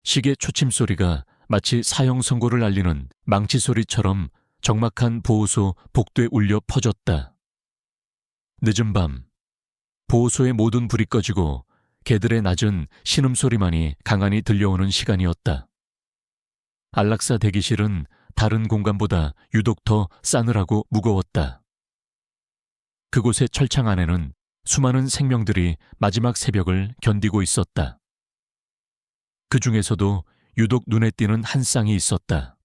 시계 초침 소리가 마치 사형 선고를 알리는 망치 소리처럼 적막한 보호소 복도에 울려 퍼졌다. 늦은 밤, 보호소의 모든 불이 꺼지고 개들의 낮은 신음소리만이 강한이 들려오는 시간이었다. 안락사 대기실은 다른 공간보다 유독 더 싸늘하고 무거웠다. 그곳의 철창 안에는 수많은 생명들이 마지막 새벽을 견디고 있었다. 그 중에서도 유독 눈에 띄는 한 쌍이 있었다.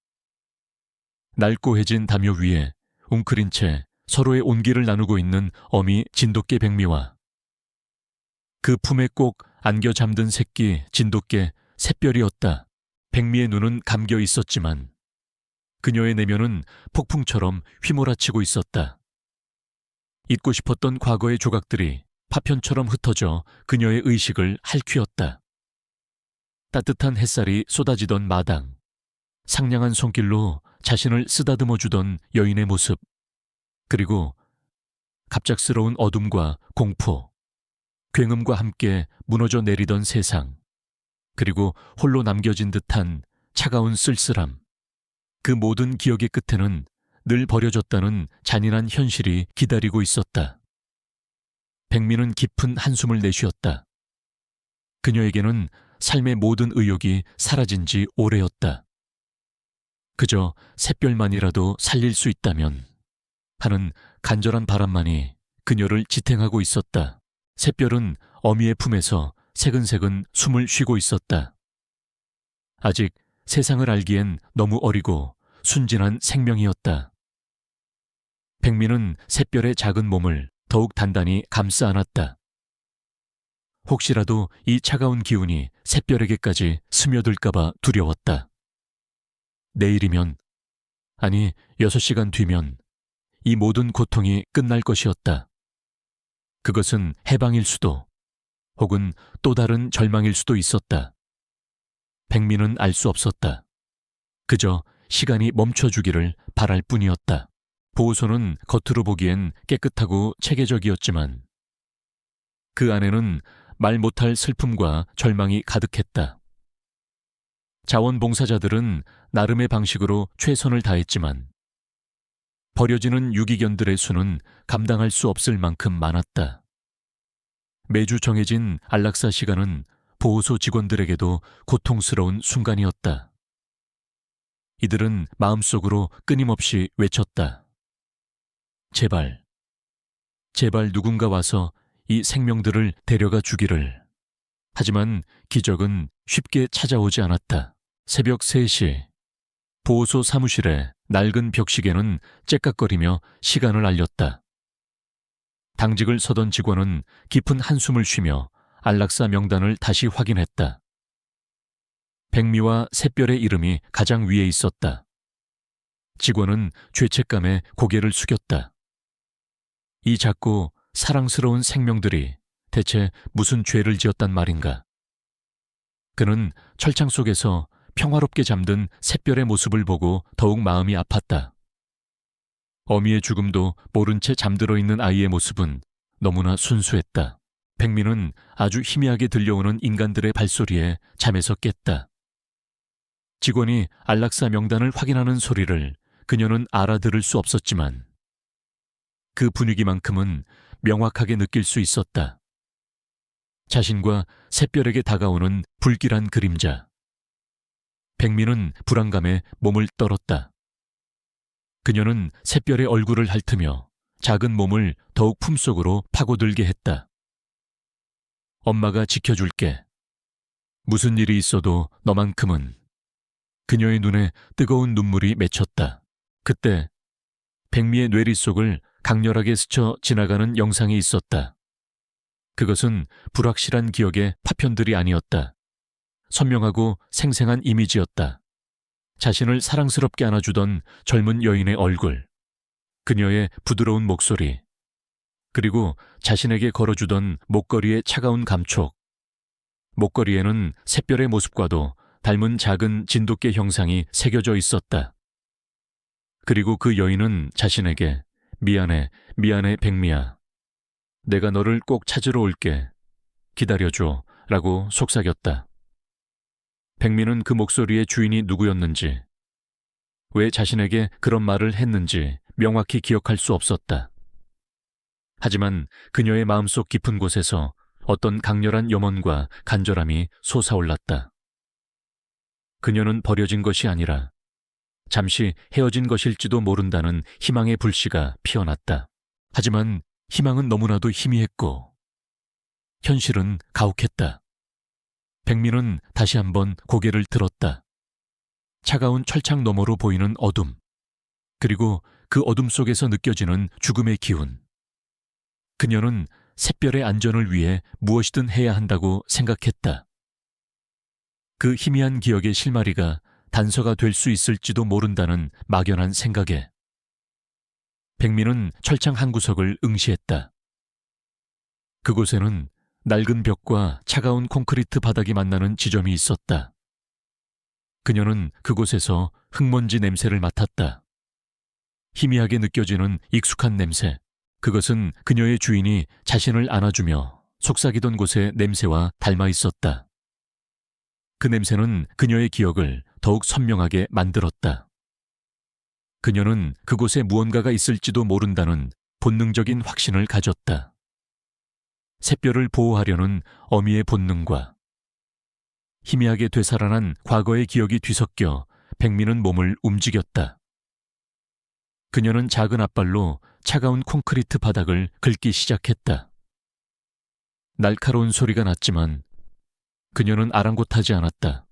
낡고 해진 담요 위에 웅크린 채 서로의 온기를 나누고 있는 어미 진돗개 백미와 그 품에 꼭 안겨 잠든 새끼 진돗개 샛별이었다. 백미의 눈은 감겨 있었지만 그녀의 내면은 폭풍처럼 휘몰아치고 있었다. 잊고 싶었던 과거의 조각들이 파편처럼 흩어져 그녀의 의식을 핥히었다. 따뜻한 햇살이 쏟아지던 마당, 상냥한 손길로 자신을 쓰다듬어 주던 여인의 모습, 그리고 갑작스러운 어둠과 공포, 굉음과 함께 무너져 내리던 세상, 그리고 홀로 남겨진 듯한 차가운 쓸쓸함. 그 모든 기억의 끝에는 늘 버려졌다는 잔인한 현실이 기다리고 있었다. 백미는 깊은 한숨을 내쉬었다. 그녀에게는 삶의 모든 의욕이 사라진 지 오래였다. 그저 샛별만이라도 살릴 수 있다면 하는 간절한 바람만이 그녀를 지탱하고 있었다. 샛별은 어미의 품에서 새근새근 숨을 쉬고 있었다. 아직 세상을 알기엔 너무 어리고 순진한 생명이었다. 백미는 샛별의 작은 몸을 더욱 단단히 감싸 안았다. 혹시라도 이 차가운 기운이 샛별에게까지 스며들까봐 두려웠다. 내일이면, 아니 6시간 뒤면 이 모든 고통이 끝날 것이었다. 그것은 해방일 수도, 혹은 또 다른 절망일 수도 있었다. 백미는 알 수 없었다. 그저 시간이 멈춰주기를 바랄 뿐이었다. 보호소는 겉으로 보기엔 깨끗하고 체계적이었지만 그 안에는 말 못할 슬픔과 절망이 가득했다. 자원봉사자들은 나름의 방식으로 최선을 다했지만 버려지는 유기견들의 수는 감당할 수 없을 만큼 많았다. 매주 정해진 안락사 시간은 보호소 직원들에게도 고통스러운 순간이었다. 이들은 마음속으로 끊임없이 외쳤다. 제발, 제발 누군가 와서 이 생명들을 데려가 주기를. 하지만 기적은 쉽게 찾아오지 않았다. 새벽 3시, 보호소 사무실의 낡은 벽시계는 째깍거리며 시간을 알렸다. 당직을 서던 직원은 깊은 한숨을 쉬며 안락사 명단을 다시 확인했다. 백미와 샛별의 이름이 가장 위에 있었다. 직원은 죄책감에 고개를 숙였다. 이 작고 사랑스러운 생명들이 대체 무슨 죄를 지었단 말인가? 그는 철창 속에서 평화롭게 잠든 샛별의 모습을 보고 더욱 마음이 아팠다. 어미의 죽음도 모른 채 잠들어 있는 아이의 모습은 너무나 순수했다. 백미는 아주 희미하게 들려오는 인간들의 발소리에 잠에서 깼다. 직원이 안락사 명단을 확인하는 소리를 그녀는 알아들을 수 없었지만 그 분위기만큼은 명확하게 느낄 수 있었다. 자신과 샛별에게 다가오는 불길한 그림자. 백미는 불안감에 몸을 떨었다. 그녀는 샛별의 얼굴을 핥으며 작은 몸을 더욱 품속으로 파고들게 했다. 엄마가 지켜줄게. 무슨 일이 있어도 너만큼은. 그녀의 눈에 뜨거운 눈물이 맺혔다. 그때 백미의 뇌리 속을 강렬하게 스쳐 지나가는 영상이 있었다. 그것은 불확실한 기억의 파편들이 아니었다. 선명하고 생생한 이미지였다. 자신을 사랑스럽게 안아주던 젊은 여인의 얼굴, 그녀의 부드러운 목소리, 그리고 자신에게 걸어주던 목걸이의 차가운 감촉. 목걸이에는 샛별의 모습과도 닮은 작은 진돗개 형상이 새겨져 있었다. 그리고 그 여인은 자신에게 미안해, 미안해 백미야. 내가 너를 꼭 찾으러 올게. 기다려줘 라고 속삭였다. 백미는 그 목소리의 주인이 누구였는지, 왜 자신에게 그런 말을 했는지 명확히 기억할 수 없었다. 하지만 그녀의 마음속 깊은 곳에서 어떤 강렬한 염원과 간절함이 솟아올랐다. 그녀는 버려진 것이 아니라 잠시 헤어진 것일지도 모른다는 희망의 불씨가 피어났다. 하지만 희망은 너무나도 희미했고 현실은 가혹했다. 백미는 다시 한번 고개를 들었다. 차가운 철창 너머로 보이는 어둠, 그리고 그 어둠 속에서 느껴지는 죽음의 기운. 그녀는 샛별의 안전을 위해 무엇이든 해야 한다고 생각했다. 그 희미한 기억의 실마리가 단서가 될 수 있을지도 모른다는 막연한 생각에 백미는 철창 한 구석을 응시했다. 그곳에는 낡은 벽과 차가운 콘크리트 바닥이 만나는 지점이 있었다. 그녀는 그곳에서 흙먼지 냄새를 맡았다. 희미하게 느껴지는 익숙한 냄새. 그것은 그녀의 주인이 자신을 안아주며 속삭이던 곳의 냄새와 닮아 있었다. 그 냄새는 그녀의 기억을 더욱 선명하게 만들었다. 그녀는 그곳에 무언가가 있을지도 모른다는 본능적인 확신을 가졌다. 샛별을 보호하려는 어미의 본능과 희미하게 되살아난 과거의 기억이 뒤섞여 백미는 몸을 움직였다. 그녀는 작은 앞발로 차가운 콘크리트 바닥을 긁기 시작했다. 날카로운 소리가 났지만 그녀는 아랑곳하지 않았다.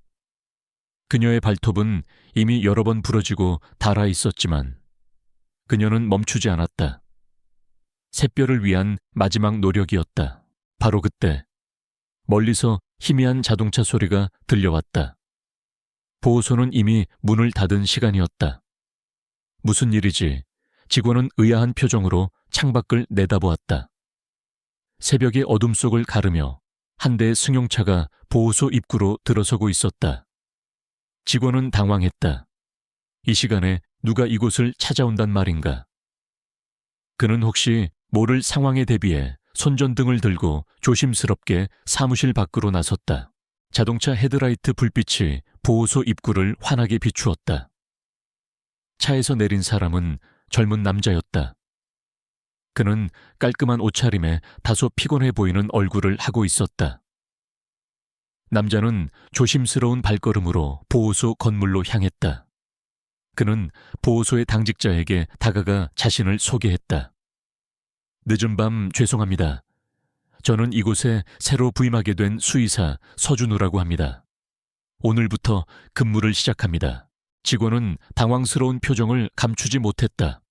그녀의 발톱은 이미 여러 번 부러지고 닳아 있었지만 그녀는 멈추지 않았다. 샛별을 위한 마지막 노력이었다. 바로 그때 멀리서 희미한 자동차 소리가 들려왔다. 보호소는 이미 문을 닫은 시간이었다. 무슨 일이지? 직원은 의아한 표정으로 창밖을 내다보았다. 새벽의 어둠 속을 가르며 한 대의 승용차가 보호소 입구로 들어서고 있었다. 직원은 당황했다. 이 시간에 누가 이곳을 찾아온단 말인가? 그는 혹시 모를 상황에 대비해 손전등을 들고 조심스럽게 사무실 밖으로 나섰다. 자동차 헤드라이트 불빛이 보호소 입구를 환하게 비추었다. 차에서 내린 사람은 젊은 남자였다. 그는 깔끔한 옷차림에 다소 피곤해 보이는 얼굴을 하고 있었다. 남자는 조심스러운 발걸음으로 보호소 건물로 향했다. 그는 보호소의 당직자에게 다가가 자신을 소개했다. 늦은 밤 죄송합니다. 저는 이곳에 새로 부임하게 된 수의사 서준우라고 합니다. 오늘부터 근무를 시작합니다. 직원은 당황스러운 표정을 감추지 못했다.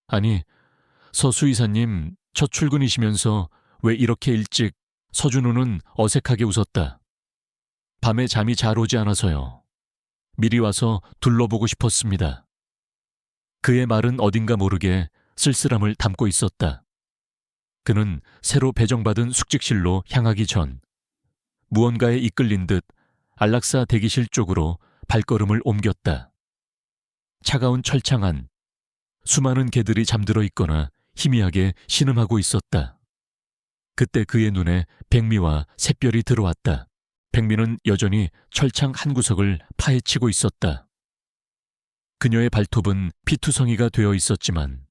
아니, 서 수의사님, 첫 출근이시면서 왜 이렇게 일찍? 서준우는 어색하게 웃었다. 밤에 잠이 잘 오지 않아서요. 미리 와서 둘러보고 싶었습니다. 그의 말은 어딘가 모르게 쓸쓸함을 담고 있었다. 그는 새로 배정받은 숙직실로 향하기 전 무언가에 이끌린 듯 안락사 대기실 쪽으로 발걸음을 옮겼다. 차가운 철창 안, 수많은 개들이 잠들어 있거나 희미하게 신음하고 있었다. 그때 그의 눈에 백미와 샛별이 들어왔다. 백미는 여전히 철창 한 구석을 파헤치고 있었다. 그녀의 발톱은 피투성이가 되어 있었지만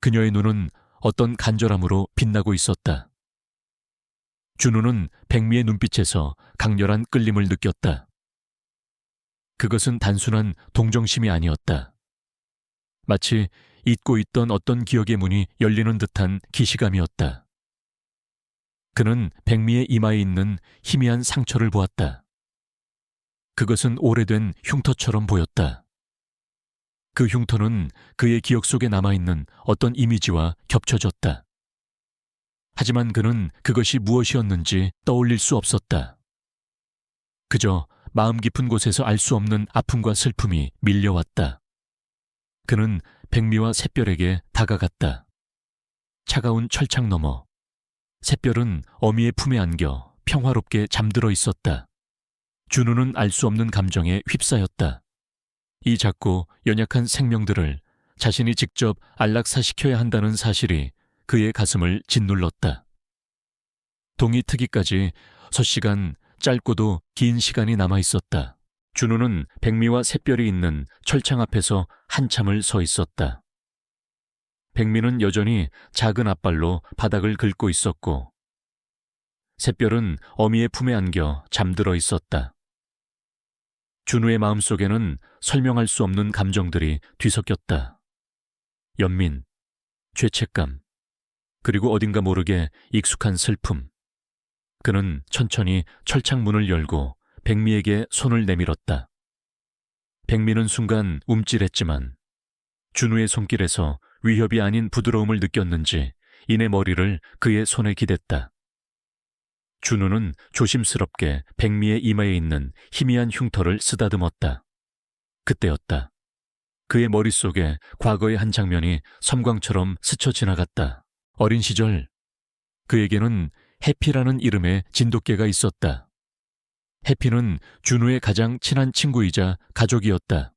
그녀의 눈은 어떤 간절함으로 빛나고 있었다. 준우는 백미의 눈빛에서 강렬한 끌림을 느꼈다. 그것은 단순한 동정심이 아니었다. 마치 잊고 있던 어떤 기억의 문이 열리는 듯한 기시감이었다. 그는 백미의 이마에 있는 희미한 상처를 보았다. 그것은 오래된 흉터처럼 보였다. 그 흉터는 그의 기억 속에 남아있는 어떤 이미지와 겹쳐졌다. 하지만 그는 그것이 무엇이었는지 떠올릴 수 없었다. 그저 마음 깊은 곳에서 알 수 없는 아픔과 슬픔이 밀려왔다. 그는 백미와 샛별에게 다가갔다. 차가운 철창 너머 샛별은 어미의 품에 안겨 평화롭게 잠들어 있었다. 준우는 알 수 없는 감정에 휩싸였다. 이 작고 연약한 생명들을 자신이 직접 안락사시켜야 한다는 사실이 그의 가슴을 짓눌렀다. 동이 트기까지 sos 시간 짧고도 긴 시간이 남아 있었다. 준우는 백미와 샛별이 있는 철창 앞에서 한참을 서 있었다. 백미는 여전히 작은 앞발로 바닥을 긁고 있었고 샛별은 어미의 품에 안겨 잠들어 있었다. 준우의 마음속에는 설명할 수 없는 감정들이 뒤섞였다. 연민, 죄책감, 그리고 어딘가 모르게 익숙한 슬픔. 그는 천천히 철창 문을 열고 백미에게 손을 내밀었다. 백미는 순간 움찔했지만 준우의 손길에서 위협이 아닌 부드러움을 느꼈는지 이내 머리를 그의 손에 기댔다. 준우는 조심스럽게 백미의 이마에 있는 희미한 흉터를 쓰다듬었다. 그때였다. 그의 머릿속에 과거의 한 장면이 섬광처럼 스쳐 지나갔다. 어린 시절 그에게는 해피라는 이름의 진돗개가 있었다. 해피는 준우의 가장 친한 친구이자 가족이었다.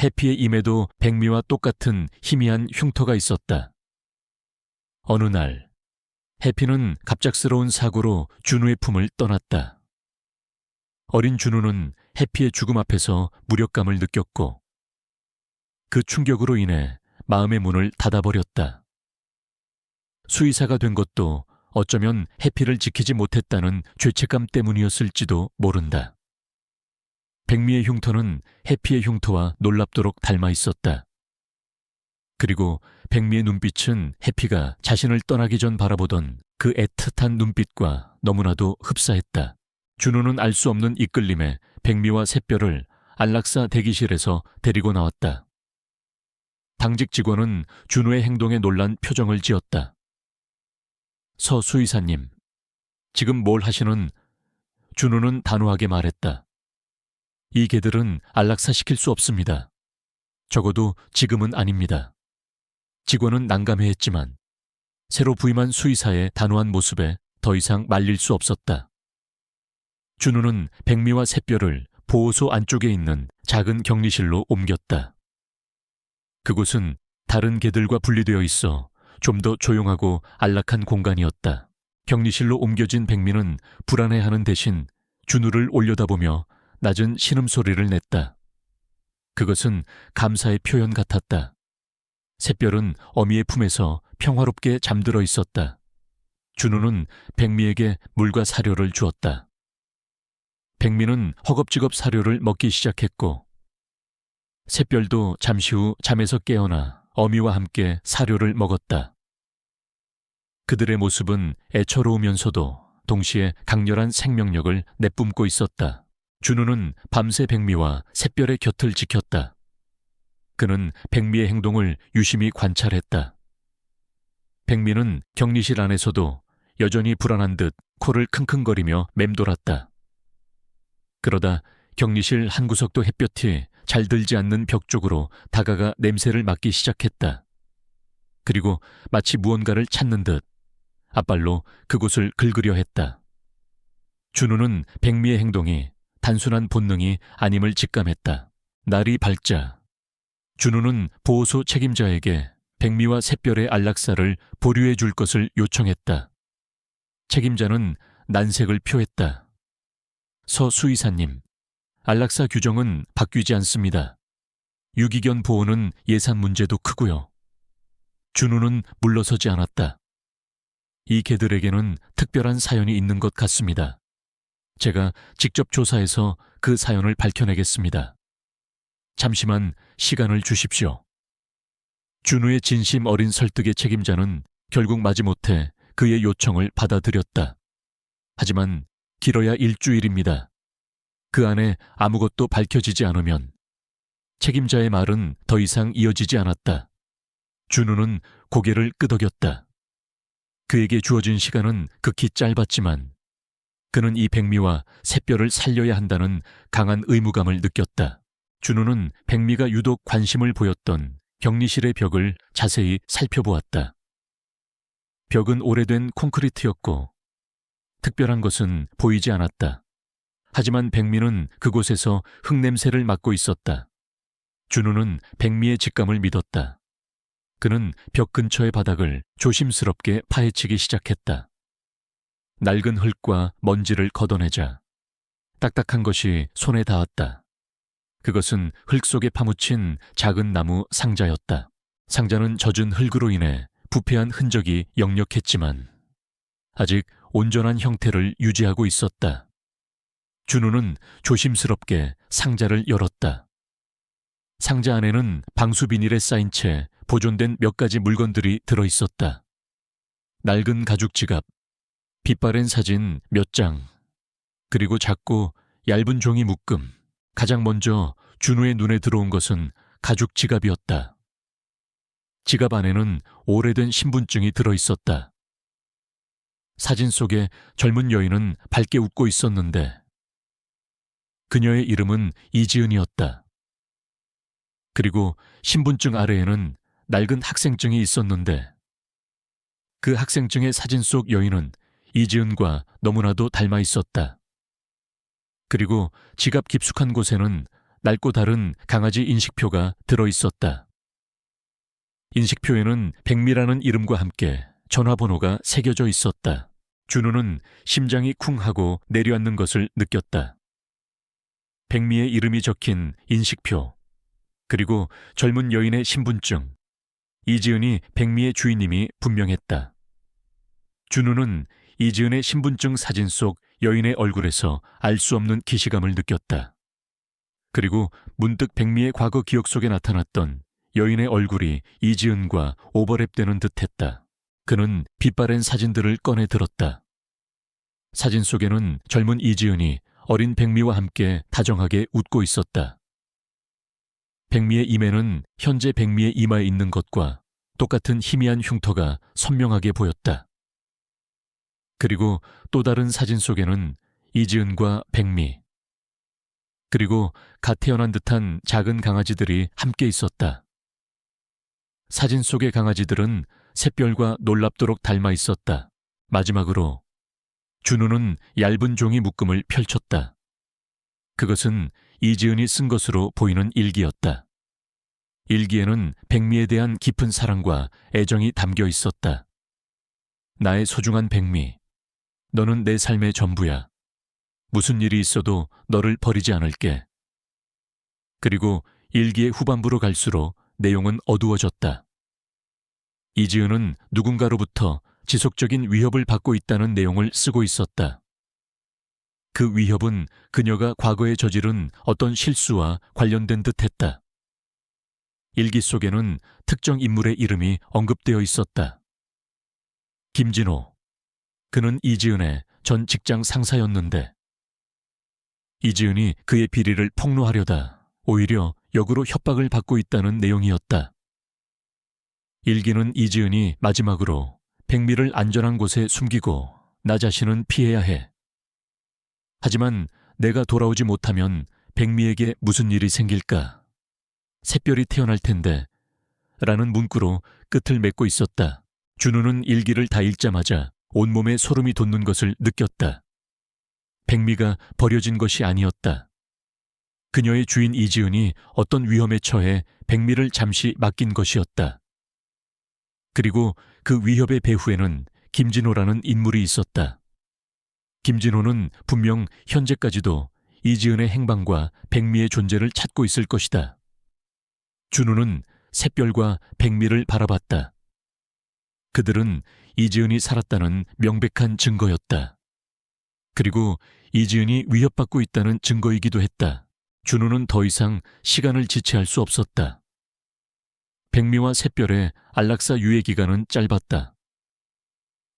해피의 임에도 백미와 똑같은 희미한 흉터가 있었다. 어느 날 해피는 갑작스러운 사고로 준우의 품을 떠났다. 어린 준우는 해피의 죽음 앞에서 무력감을 느꼈고 그 충격으로 인해 마음의 문을 닫아버렸다. 수의사가 된 것도 어쩌면 해피를 지키지 못했다는 죄책감 때문이었을지도 모른다. 백미의 흉터는 해피의 흉터와 놀랍도록 닮아 있었다. 그리고 백미의 눈빛은 해피가 자신을 떠나기 전 바라보던 그 애틋한 눈빛과 너무나도 흡사했다. 준우는 알 수 없는 이끌림에 백미와 샛별을 안락사 대기실에서 데리고 나왔다. 당직 직원은 준우의 행동에 놀란 표정을 지었다. 서 수의사님, 지금 뭘 하시는? 준우는 단호하게 말했다. 이 개들은 안락사시킬 수 없습니다. 적어도 지금은 아닙니다. 직원은 난감해했지만 새로 부임한 수의사의 단호한 모습에 더 이상 말릴 수 없었다. 준우는 백미와 샛별을 보호소 안쪽에 있는 작은 격리실로 옮겼다. 그곳은 다른 개들과 분리되어 있어 좀 더 조용하고 안락한 공간이었다. 격리실로 옮겨진 백미는 불안해하는 대신 준우를 올려다보며 낮은 신음소리를 냈다. 그것은 감사의 표현 같았다. 샛별은 어미의 품에서 평화롭게 잠들어 있었다. 준우는 백미에게 물과 사료를 주었다. 백미는 허겁지겁 사료를 먹기 시작했고 샛별도 잠시 후 잠에서 깨어나 어미와 함께 사료를 먹었다. 그들의 모습은 애처로우면서도 동시에 강렬한 생명력을 내뿜고 있었다. 준우는 밤새 백미와 샛별의 곁을 지켰다. 그는 백미의 행동을 유심히 관찰했다. 백미는 격리실 안에서도 여전히 불안한 듯 코를 킁킁거리며 맴돌았다. 그러다 격리실 한 구석도 햇볕이 잘 들지 않는 벽 쪽으로 다가가 냄새를 맡기 시작했다. 그리고 마치 무언가를 찾는 듯 앞발로 그곳을 긁으려 했다. 준우는 백미의 행동이 단순한 본능이 아님을 직감했다. 날이 밝자 준우는 보호소 책임자에게 백미와 샛별의 안락사를 보류해 줄 것을 요청했다. 책임자는 난색을 표했다. 서 수의사님, 안락사 규정은 바뀌지 않습니다. 유기견 보호는 예산 문제도 크고요. 준우는 물러서지 않았다. 이 개들에게는 특별한 사연이 있는 것 같습니다. 제가 직접 조사해서 그 사연을 밝혀내겠습니다. 잠시만 시간을 주십시오. 준우의 진심 어린 설득의 책임자는 결국 마지못해 그의 요청을 받아들였다. 하지만 길어야 일주일입니다. 그 안에 아무것도 밝혀지지 않으면 책임자의 말은 더 이상 이어지지 않았다. 준우는 고개를 끄덕였다. 그에게 주어진 시간은 극히 짧았지만 그는 이 백미와 샛별을 살려야 한다는 강한 의무감을 느꼈다. 준우는 백미가 유독 관심을 보였던 격리실의 벽을 자세히 살펴보았다. 벽은 오래된 콘크리트였고 특별한 것은 보이지 않았다. 하지만 백미는 그곳에서 흙냄새를 맡고 있었다. 준우는 백미의 직감을 믿었다. 그는 벽 근처의 바닥을 조심스럽게 파헤치기 시작했다. 낡은 흙과 먼지를 걷어내자 딱딱한 것이 손에 닿았다. 그것은 흙 속에 파묻힌 작은 나무 상자였다. 상자는 젖은 흙으로 인해 부패한 흔적이 역력했지만 아직 온전한 형태를 유지하고 있었다. 준우는 조심스럽게 상자를 열었다. 상자 안에는 방수 비닐에 쌓인 채 보존된 몇 가지 물건들이 들어있었다. 낡은 가죽 지갑, 빛바랜 사진 몇 장, 그리고 작고 얇은 종이 묶음. 가장 먼저 준우의 눈에 들어온 것은 가죽 지갑이었다. 지갑 안에는 오래된 신분증이 들어있었다. 사진 속에 젊은 여인은 밝게 웃고 있었는데 그녀의 이름은 이지은이었다. 그리고 신분증 아래에는 낡은 학생증이 있었는데 그 학생증의 사진 속 여인은 이지은과 너무나도 닮아 있었다. 그리고 지갑 깊숙한 곳에는 낡고 다른 강아지 인식표가 들어있었다. 인식표에는 백미라는 이름과 함께 전화번호가 새겨져 있었다. 준우는 심장이 쿵 하고 내려앉는 것을 느꼈다. 백미의 이름이 적힌 인식표, 그리고 젊은 여인의 신분증, 이지은이 백미의 주인님이 분명했다. 준우는 이지은의 신분증 사진 속 여인의 얼굴에서 알 수 없는 기시감을 느꼈다. 그리고 문득 백미의 과거 기억 속에 나타났던 여인의 얼굴이 이지은과 오버랩되는 듯했다. 그는 빛바랜 사진들을 꺼내 들었다. 사진 속에는 젊은 이지은이 어린 백미와 함께 다정하게 웃고 있었다. 백미의 이매는 현재 백미의 이마에 있는 것과 똑같은 희미한 흉터가 선명하게 보였다. 그리고 또 다른 사진 속에는 이지은과 백미, 그리고 갓 태어난 듯한 작은 강아지들이 함께 있었다. 사진 속의 강아지들은 샛별과 놀랍도록 닮아 있었다. 마지막으로 준우는 얇은 종이 묶음을 펼쳤다. 그것은 이지은이 쓴 것으로 보이는 일기였다. 일기에는 백미에 대한 깊은 사랑과 애정이 담겨 있었다. 나의 소중한 백미, 너는 내 삶의 전부야. 무슨 일이 있어도 너를 버리지 않을게. 그리고 일기의 후반부로 갈수록 내용은 어두워졌다. 이지은은 누군가로부터 지속적인 위협을 받고 있다는 내용을 쓰고 있었다. 그 위협은 그녀가 과거에 저지른 어떤 실수와 관련된 듯했다. 일기 속에는 특정 인물의 이름이 언급되어 있었다. 김진호. 그는 이지은의 전 직장 상사였는데 이지은이 그의 비리를 폭로하려다 오히려 역으로 협박을 받고 있다는 내용이었다. 일기는 이지은이 마지막으로 백미를 안전한 곳에 숨기고 나 자신은 피해야 해. 하지만 내가 돌아오지 못하면 백미에게 무슨 일이 생길까? 샛별이 태어날 텐데 라는 문구로 끝을 맺고 있었다. 준우는 일기를 다 읽자마자 온몸에 소름이 돋는 것을 느꼈다. 백미가 버려진 것이 아니었다. 그녀의 주인 이지은이 어떤 위험에 처해 백미를 잠시 맡긴 것이었다. 그리고 그 위협의 배후에는 김진호라는 인물이 있었다. 김진호는 분명 현재까지도 이지은의 행방과 백미의 존재를 찾고 있을 것이다. 준우는 샛별과 백미를 바라봤다. 그들은 이지은이 살았다는 명백한 증거였다. 그리고 이지은이 위협받고 있다는 증거이기도 했다. 준우는 더 이상 시간을 지체할 수 없었다. 백미와 샛별의 안락사 유예 기간은 짧았다.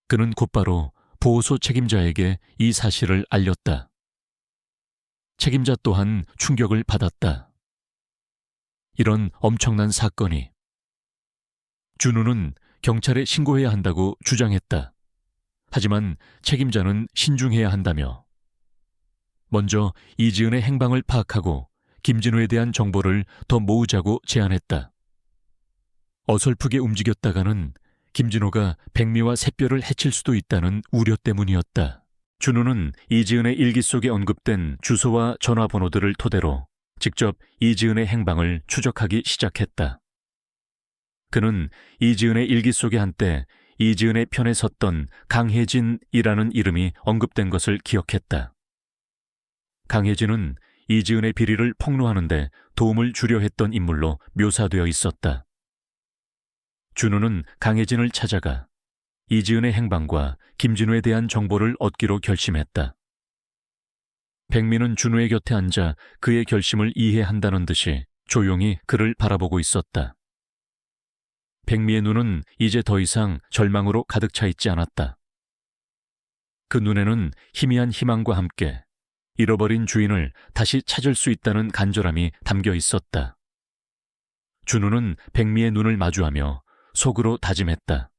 그는 곧바로 보호소 책임자에게 이 사실을 알렸다. 책임자 또한 충격을 받았다. 이런 엄청난 사건이. 준우는 경찰에 신고해야 한다고 주장했다. 하지만 책임자는 신중해야 한다며 먼저 이지은의 행방을 파악하고 김진호에 대한 정보를 더 모으자고 제안했다. 어설프게 움직였다가는 김진호가 백미와 샛별을 해칠 수도 있다는 우려 때문이었다. 준우는 이지은의 일기 속에 언급된 주소와 전화번호들을 토대로 직접 이지은의 행방을 추적하기 시작했다. 그는 이지은의 일기 속에 한때 이지은의 편에 섰던 강혜진이라는 이름이 언급된 것을 기억했다. 강혜진은 이지은의 비리를 폭로하는데 도움을 주려 했던 인물로 묘사되어 있었다. 준우는 강혜진을 찾아가 이지은의 행방과 김진우에 대한 정보를 얻기로 결심했다. 백미는 준우의 곁에 앉아 그의 결심을 이해한다는 듯이 조용히 그를 바라보고 있었다. 백미의 눈은 이제 더 이상 절망으로 가득 차 있지 않았다. 그 눈에는 희미한 희망과 함께 잃어버린 주인을 다시 찾을 수 있다는 간절함이 담겨 있었다. 준우는 백미의 눈을 마주하며 속으로 다짐했다.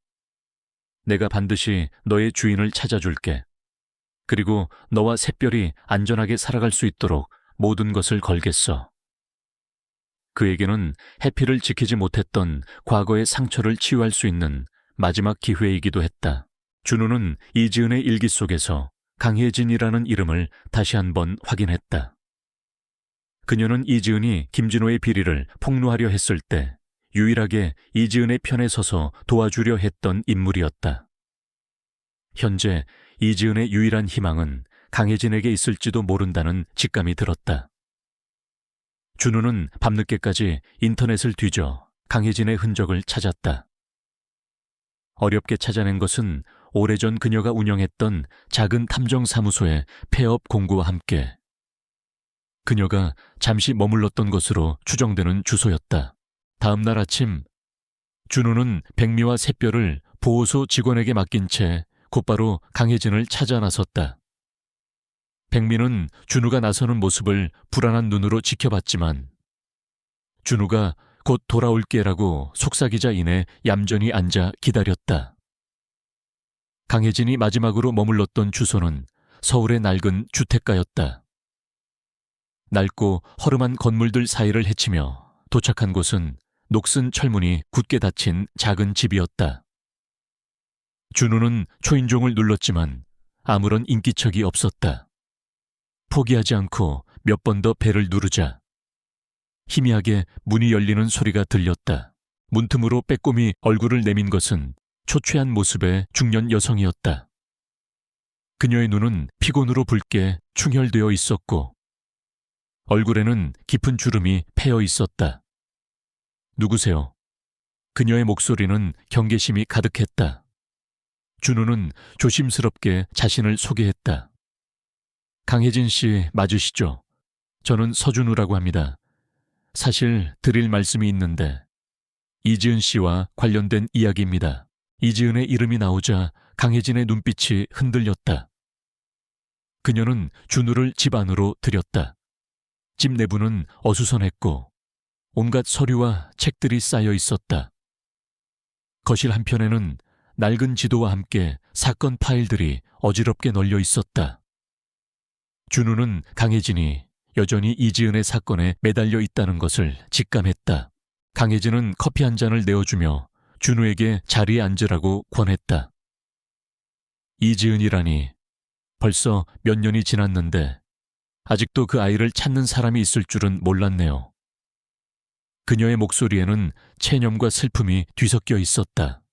내가 반드시 너의 주인을 찾아줄게. 그리고 너와 샛별이 안전하게 살아갈 수 있도록 모든 것을 걸겠어. 그에게는 해피를 지키지 못했던 과거의 상처를 치유할 수 있는 마지막 기회이기도 했다. 준우는 이지은의 일기 속에서 강혜진이라는 이름을 다시 한번 확인했다. 그녀는 이지은이 김진호의 비리를 폭로하려 했을 때 유일하게 이지은의 편에 서서 도와주려 했던 인물이었다. 현재 이지은의 유일한 희망은 강혜진에게 있을지도 모른다는 직감이 들었다. 준우는 밤늦게까지 인터넷을 뒤져 강혜진의 흔적을 찾았다. 어렵게 찾아낸 것은 오래전 그녀가 운영했던 작은 탐정사무소의 폐업 공고와 함께 그녀가 잠시 머물렀던 것으로 추정되는 주소였다. 다음 날 아침, 준우는 백미와 샛별을 보호소 직원에게 맡긴 채 곧바로 강혜진을 찾아 나섰다. 백미는 준우가 나서는 모습을 불안한 눈으로 지켜봤지만 준우가 곧 돌아올게라고 속삭이자 인해 얌전히 앉아 기다렸다. 강혜진이 마지막으로 머물렀던 주소는 서울의 낡은 주택가였다. 낡고 허름한 건물들 사이를 헤치며 도착한 곳은 녹슨 철문이 굳게 닫힌 작은 집이었다. 준우는 초인종을 눌렀지만 아무런 인기척이 없었다. 포기하지 않고 몇 번 더 벨을 누르자 희미하게 문이 열리는 소리가 들렸다. 문틈으로 빼꼼히 얼굴을 내민 것은 초췌한 모습의 중년 여성이었다. 그녀의 눈은 피곤으로 붉게 충혈되어 있었고 얼굴에는 깊은 주름이 패여 있었다. 누구세요? 그녀의 목소리는 경계심이 가득했다. 준우는 조심스럽게 자신을 소개했다. 강혜진 씨 맞으시죠? 저는 서준우라고 합니다. 사실 드릴 말씀이 있는데 이지은 씨와 관련된 이야기입니다. 이지은의 이름이 나오자 강혜진의 눈빛이 흔들렸다. 그녀는 준우를 집 안으로 들였다. 집 내부는 어수선했고 온갖 서류와 책들이 쌓여 있었다. 거실 한편에는 낡은 지도와 함께 사건 파일들이 어지럽게 널려 있었다. 준우는 강혜진이 여전히 이지은의 사건에 매달려 있다는 것을 직감했다. 강혜진은 커피 한 잔을 내어주며 준우에게 자리에 앉으라고 권했다. 이지은이라니 벌써 몇 년이 지났는데 아직도 그 아이를 찾는 사람이 있을 줄은 몰랐네요. 그녀의 목소리에는 체념과 슬픔이 뒤섞여 있었다.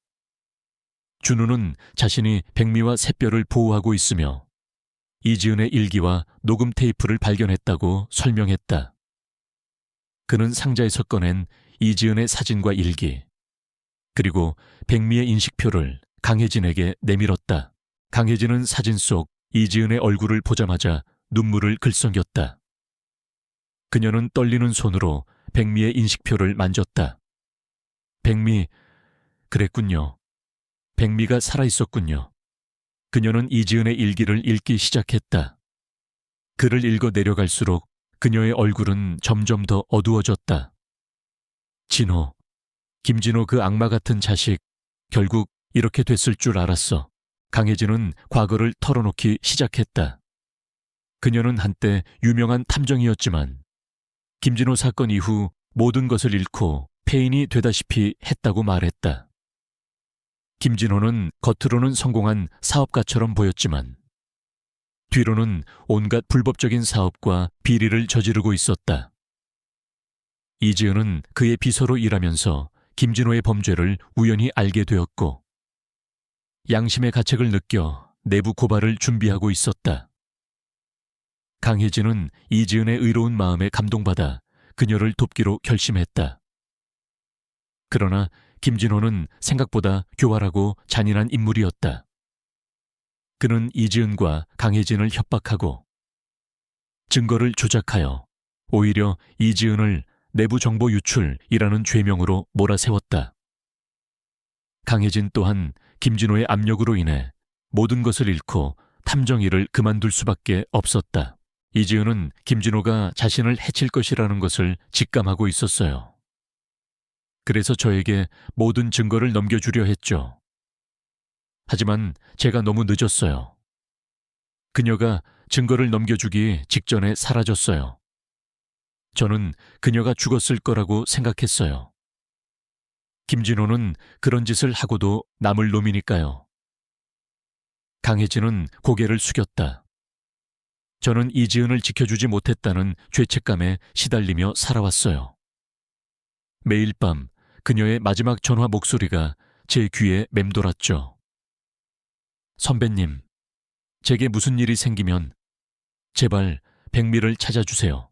준우는 자신이 백미와 샛별을 보호하고 있으며 이지은의 일기와 녹음 테이프를 발견했다고 설명했다. 그는 상자에서 꺼낸 이지은의 사진과 일기, 그리고 백미의 인식표를 강혜진에게 내밀었다. 강혜진은 사진 속 이지은의 얼굴을 보자마자 눈물을 글썽였다. 그녀는 떨리는 손으로 백미의 인식표를 만졌다. 백미, 그랬군요. 백미가 살아있었군요. 그녀는 이지은의 일기를 읽기 시작했다. 글을 읽어 내려갈수록 그녀의 얼굴은 점점 더 어두워졌다. 진호, 김진호 그 악마 같은 자식, 결국 이렇게 됐을 줄 알았어. 강혜진은 과거를 털어놓기 시작했다. 그녀는 한때 유명한 탐정이었지만 김진호 사건 이후 모든 것을 잃고 폐인이 되다시피 했다고 말했다. 김진호는 겉으로는 성공한 사업가처럼 보였지만 뒤로는 온갖 불법적인 사업과 비리를 저지르고 있었다. 이지은은 그의 비서로 일하면서 김진호의 범죄를 우연히 알게 되었고 양심의 가책을 느껴 내부 고발을 준비하고 있었다. 강혜진은 이지은의 의로운 마음에 감동받아 그녀를 돕기로 결심했다. 그러나 김진호는 생각보다 교활하고 잔인한 인물이었다. 그는 이지은과 강혜진을 협박하고 증거를 조작하여 오히려 이지은을 내부 정보 유출이라는 죄명으로 몰아세웠다. 강혜진 또한 김진호의 압력으로 인해 모든 것을 잃고 탐정 일을 그만둘 수밖에 없었다. 이지은은 김진호가 자신을 해칠 것이라는 것을 직감하고 있었어요. 그래서 저에게 모든 증거를 넘겨주려 했죠. 하지만 제가 너무 늦었어요. 그녀가 증거를 넘겨주기 직전에 사라졌어요. 저는 그녀가 죽었을 거라고 생각했어요. 김진호는 그런 짓을 하고도 남을 놈이니까요. 강혜진은 고개를 숙였다. 저는 이지은을 지켜주지 못했다는 죄책감에 시달리며 살아왔어요. 매일 밤 그녀의 마지막 전화 목소리가 제 귀에 맴돌았죠. 선배님, 제게 무슨 일이 생기면 제발 백미를 찾아주세요.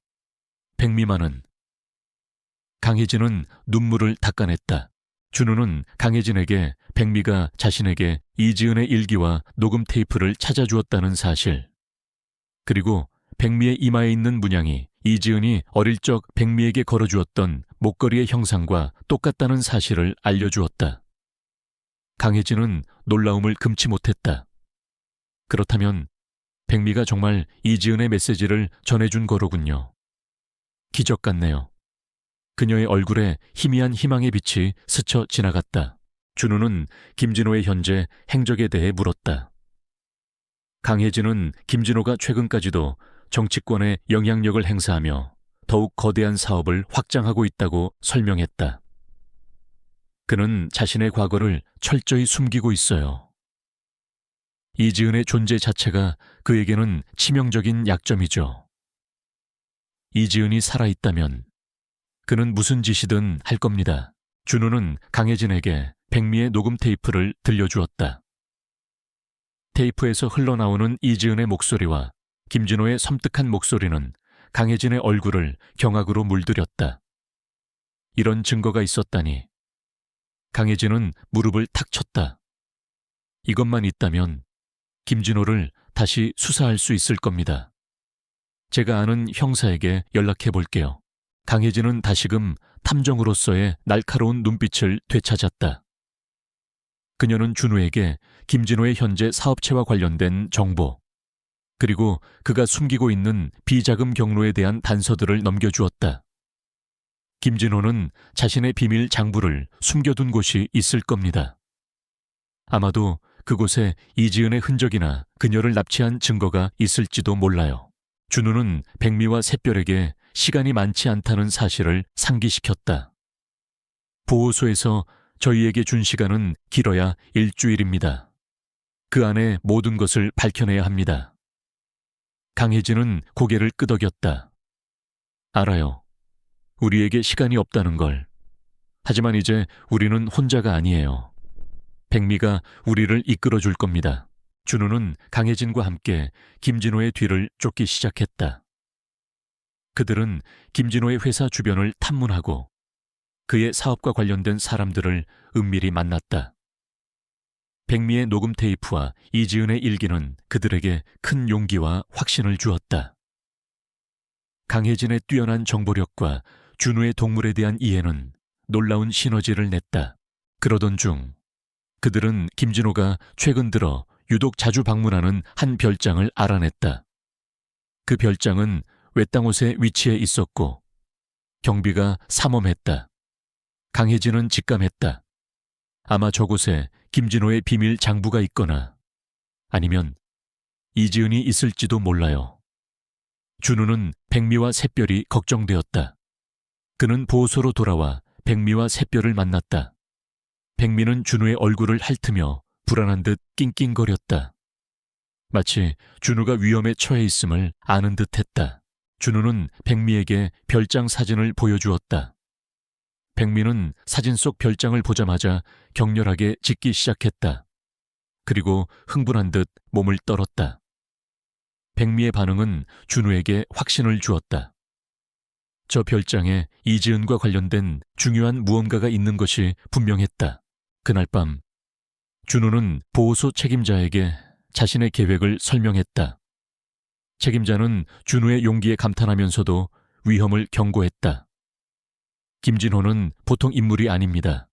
백미만은. 강혜진은 눈물을 닦아냈다. 준우는 강혜진에게 백미가 자신에게 이지은의 일기와 녹음 테이프를 찾아주었다는 사실, 그리고 백미의 이마에 있는 문양이 이지은이 어릴 적 백미에게 걸어주었던 목걸이의 형상과 똑같다는 사실을 알려주었다. 강혜진은 놀라움을 금치 못했다. 그렇다면 백미가 정말 이지은의 메시지를 전해준 거로군요. 기적 같네요. 그녀의 얼굴에 희미한 희망의 빛이 스쳐 지나갔다. 준우는 김진호의 현재 행적에 대해 물었다. 강혜진은 김진호가 최근까지도 정치권에 영향력을 행사하며 더욱 거대한 사업을 확장하고 있다고 설명했다. 그는 자신의 과거를 철저히 숨기고 있어요. 이지은의 존재 자체가 그에게는 치명적인 약점이죠. 이지은이 살아있다면 그는 무슨 짓이든 할 겁니다. 준우는 강혜진에게 백미의 녹음 테이프를 들려주었다. 테이프에서 흘러나오는 이지은의 목소리와 김진호의 섬뜩한 목소리는 강혜진의 얼굴을 경악으로 물들였다. 이런 증거가 있었다니. 강혜진은 무릎을 탁 쳤다. 이것만 있다면 김진호를 다시 수사할 수 있을 겁니다. 제가 아는 형사에게 연락해 볼게요. 강혜진은 다시금 탐정으로서의 날카로운 눈빛을 되찾았다. 그녀는 준우에게 김진호의 현재 사업체와 관련된 정보, 그리고 그가 숨기고 있는 비자금 경로에 대한 단서들을 넘겨주었다. 김진호는 자신의 비밀 장부를 숨겨둔 곳이 있을 겁니다. 아마도 그곳에 이지은의 흔적이나 그녀를 납치한 증거가 있을지도 몰라요. 준우는 백미와 샛별에게 시간이 많지 않다는 사실을 상기시켰다. 보호소에서 저희에게 준 시간은 길어야 일주일입니다. 그 안에 모든 것을 밝혀내야 합니다. 강혜진은 고개를 끄덕였다. 알아요. 우리에게 시간이 없다는 걸. 하지만 이제 우리는 혼자가 아니에요. 백미가 우리를 이끌어줄 겁니다. 준우는 강혜진과 함께 김진호의 뒤를 쫓기 시작했다. 그들은 김진호의 회사 주변을 탐문하고 그의 사업과 관련된 사람들을 은밀히 만났다. 백미의 녹음 테이프와 이지은의 일기는 그들에게 큰 용기와 확신을 주었다. 강혜진의 뛰어난 정보력과 준우의 동물에 대한 이해는 놀라운 시너지를 냈다. 그러던 중 그들은 김진호가 최근 들어 유독 자주 방문하는 한 별장을 알아냈다. 그 별장은 외딴 곳에 위치해 있었고 경비가 삼엄했다. 강혜진은 직감했다. 아마 저곳에 김진호의 비밀 장부가 있거나 아니면 이지은이 있을지도 몰라요. 준우는 백미와 샛별이 걱정되었다. 그는 보호소로 돌아와 백미와 샛별을 만났다. 백미는 준우의 얼굴을 핥으며 불안한 듯 낑낑거렸다. 마치 준우가 위험에 처해 있음을 아는 듯했다. 준우는 백미에게 별장 사진을 보여주었다. 백미는 사진 속 별장을 보자마자 격렬하게 짖기 시작했다. 그리고 흥분한 듯 몸을 떨었다. 백미의 반응은 준우에게 확신을 주었다. 저 별장에 이지은과 관련된 중요한 무언가가 있는 것이 분명했다. 그날 밤 준우는 보호소 책임자에게 자신의 계획을 설명했다. 책임자는 준우의 용기에 감탄하면서도 위험을 경고했다. 김진호는 보통 인물이 아닙니다.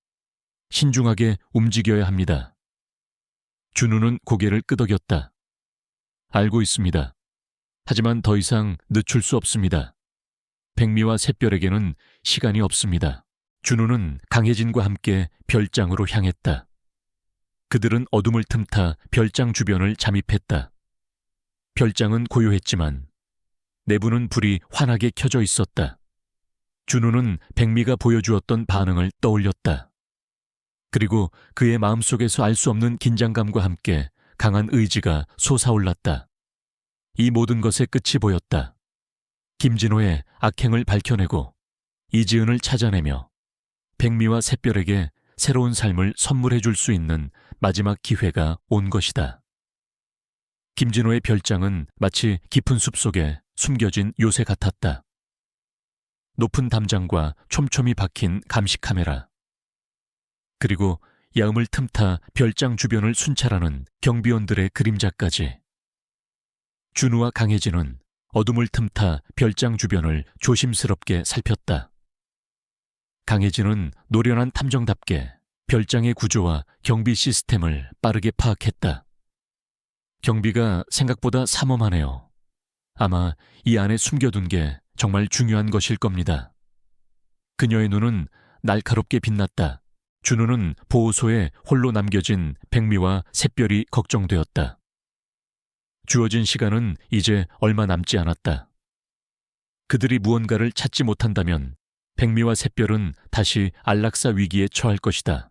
신중하게 움직여야 합니다. 준우는 고개를 끄덕였다. 알고 있습니다. 하지만 더 이상 늦출 수 없습니다. 백미와 샛별에게는 시간이 없습니다. 준우는 강혜진과 함께 별장으로 향했다. 그들은 어둠을 틈타 별장 주변을 잠입했다. 별장은 고요했지만 내부는 불이 환하게 켜져 있었다. 준우는 백미가 보여주었던 반응을 떠올렸다. 그리고 그의 마음속에서 알 수 없는 긴장감과 함께 강한 의지가 솟아올랐다. 이 모든 것의 끝이 보였다. 김진호의 악행을 밝혀내고 이지은을 찾아내며 백미와 샛별에게 새로운 삶을 선물해 줄 수 있는 마지막 기회가 온 것이다. 김진호의 별장은 마치 깊은 숲속에 숨겨진 요새 같았다. 높은 담장과 촘촘히 박힌 감시 카메라, 그리고 야음을 틈타 별장 주변을 순찰하는 경비원들의 그림자까지. 준우와 강혜진은 어둠을 틈타 별장 주변을 조심스럽게 살폈다. 강혜진은 노련한 탐정답게 별장의 구조와 경비 시스템을 빠르게 파악했다. 경비가 생각보다 삼엄하네요. 아마 이 안에 숨겨둔 게 정말 중요한 것일 겁니다. 그녀의 눈은 날카롭게 빛났다. 준우는 보호소에 홀로 남겨진 백미와 샛별이 걱정되었다. 주어진 시간은 이제 얼마 남지 않았다. 그들이 무언가를 찾지 못한다면 백미와 샛별은 다시 안락사 위기에 처할 것이다.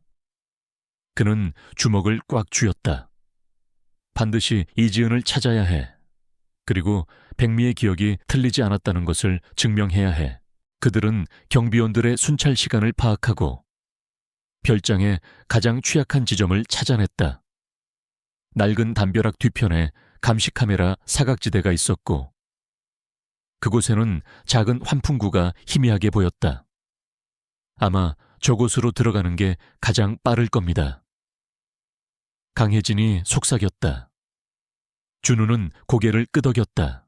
그는 주먹을 꽉 쥐었다. 반드시 이지은을 찾아야 해. 그리고 백미의 기억이 틀리지 않았다는 것을 증명해야 해. 그들은 경비원들의 순찰 시간을 파악하고 별장의 가장 취약한 지점을 찾아냈다. 낡은 담벼락 뒤편에 감시 카메라 사각지대가 있었고 그곳에는 작은 환풍구가 희미하게 보였다. 아마 저곳으로 들어가는 게 가장 빠를 겁니다. 강혜진이 속삭였다. 준우는 고개를 끄덕였다.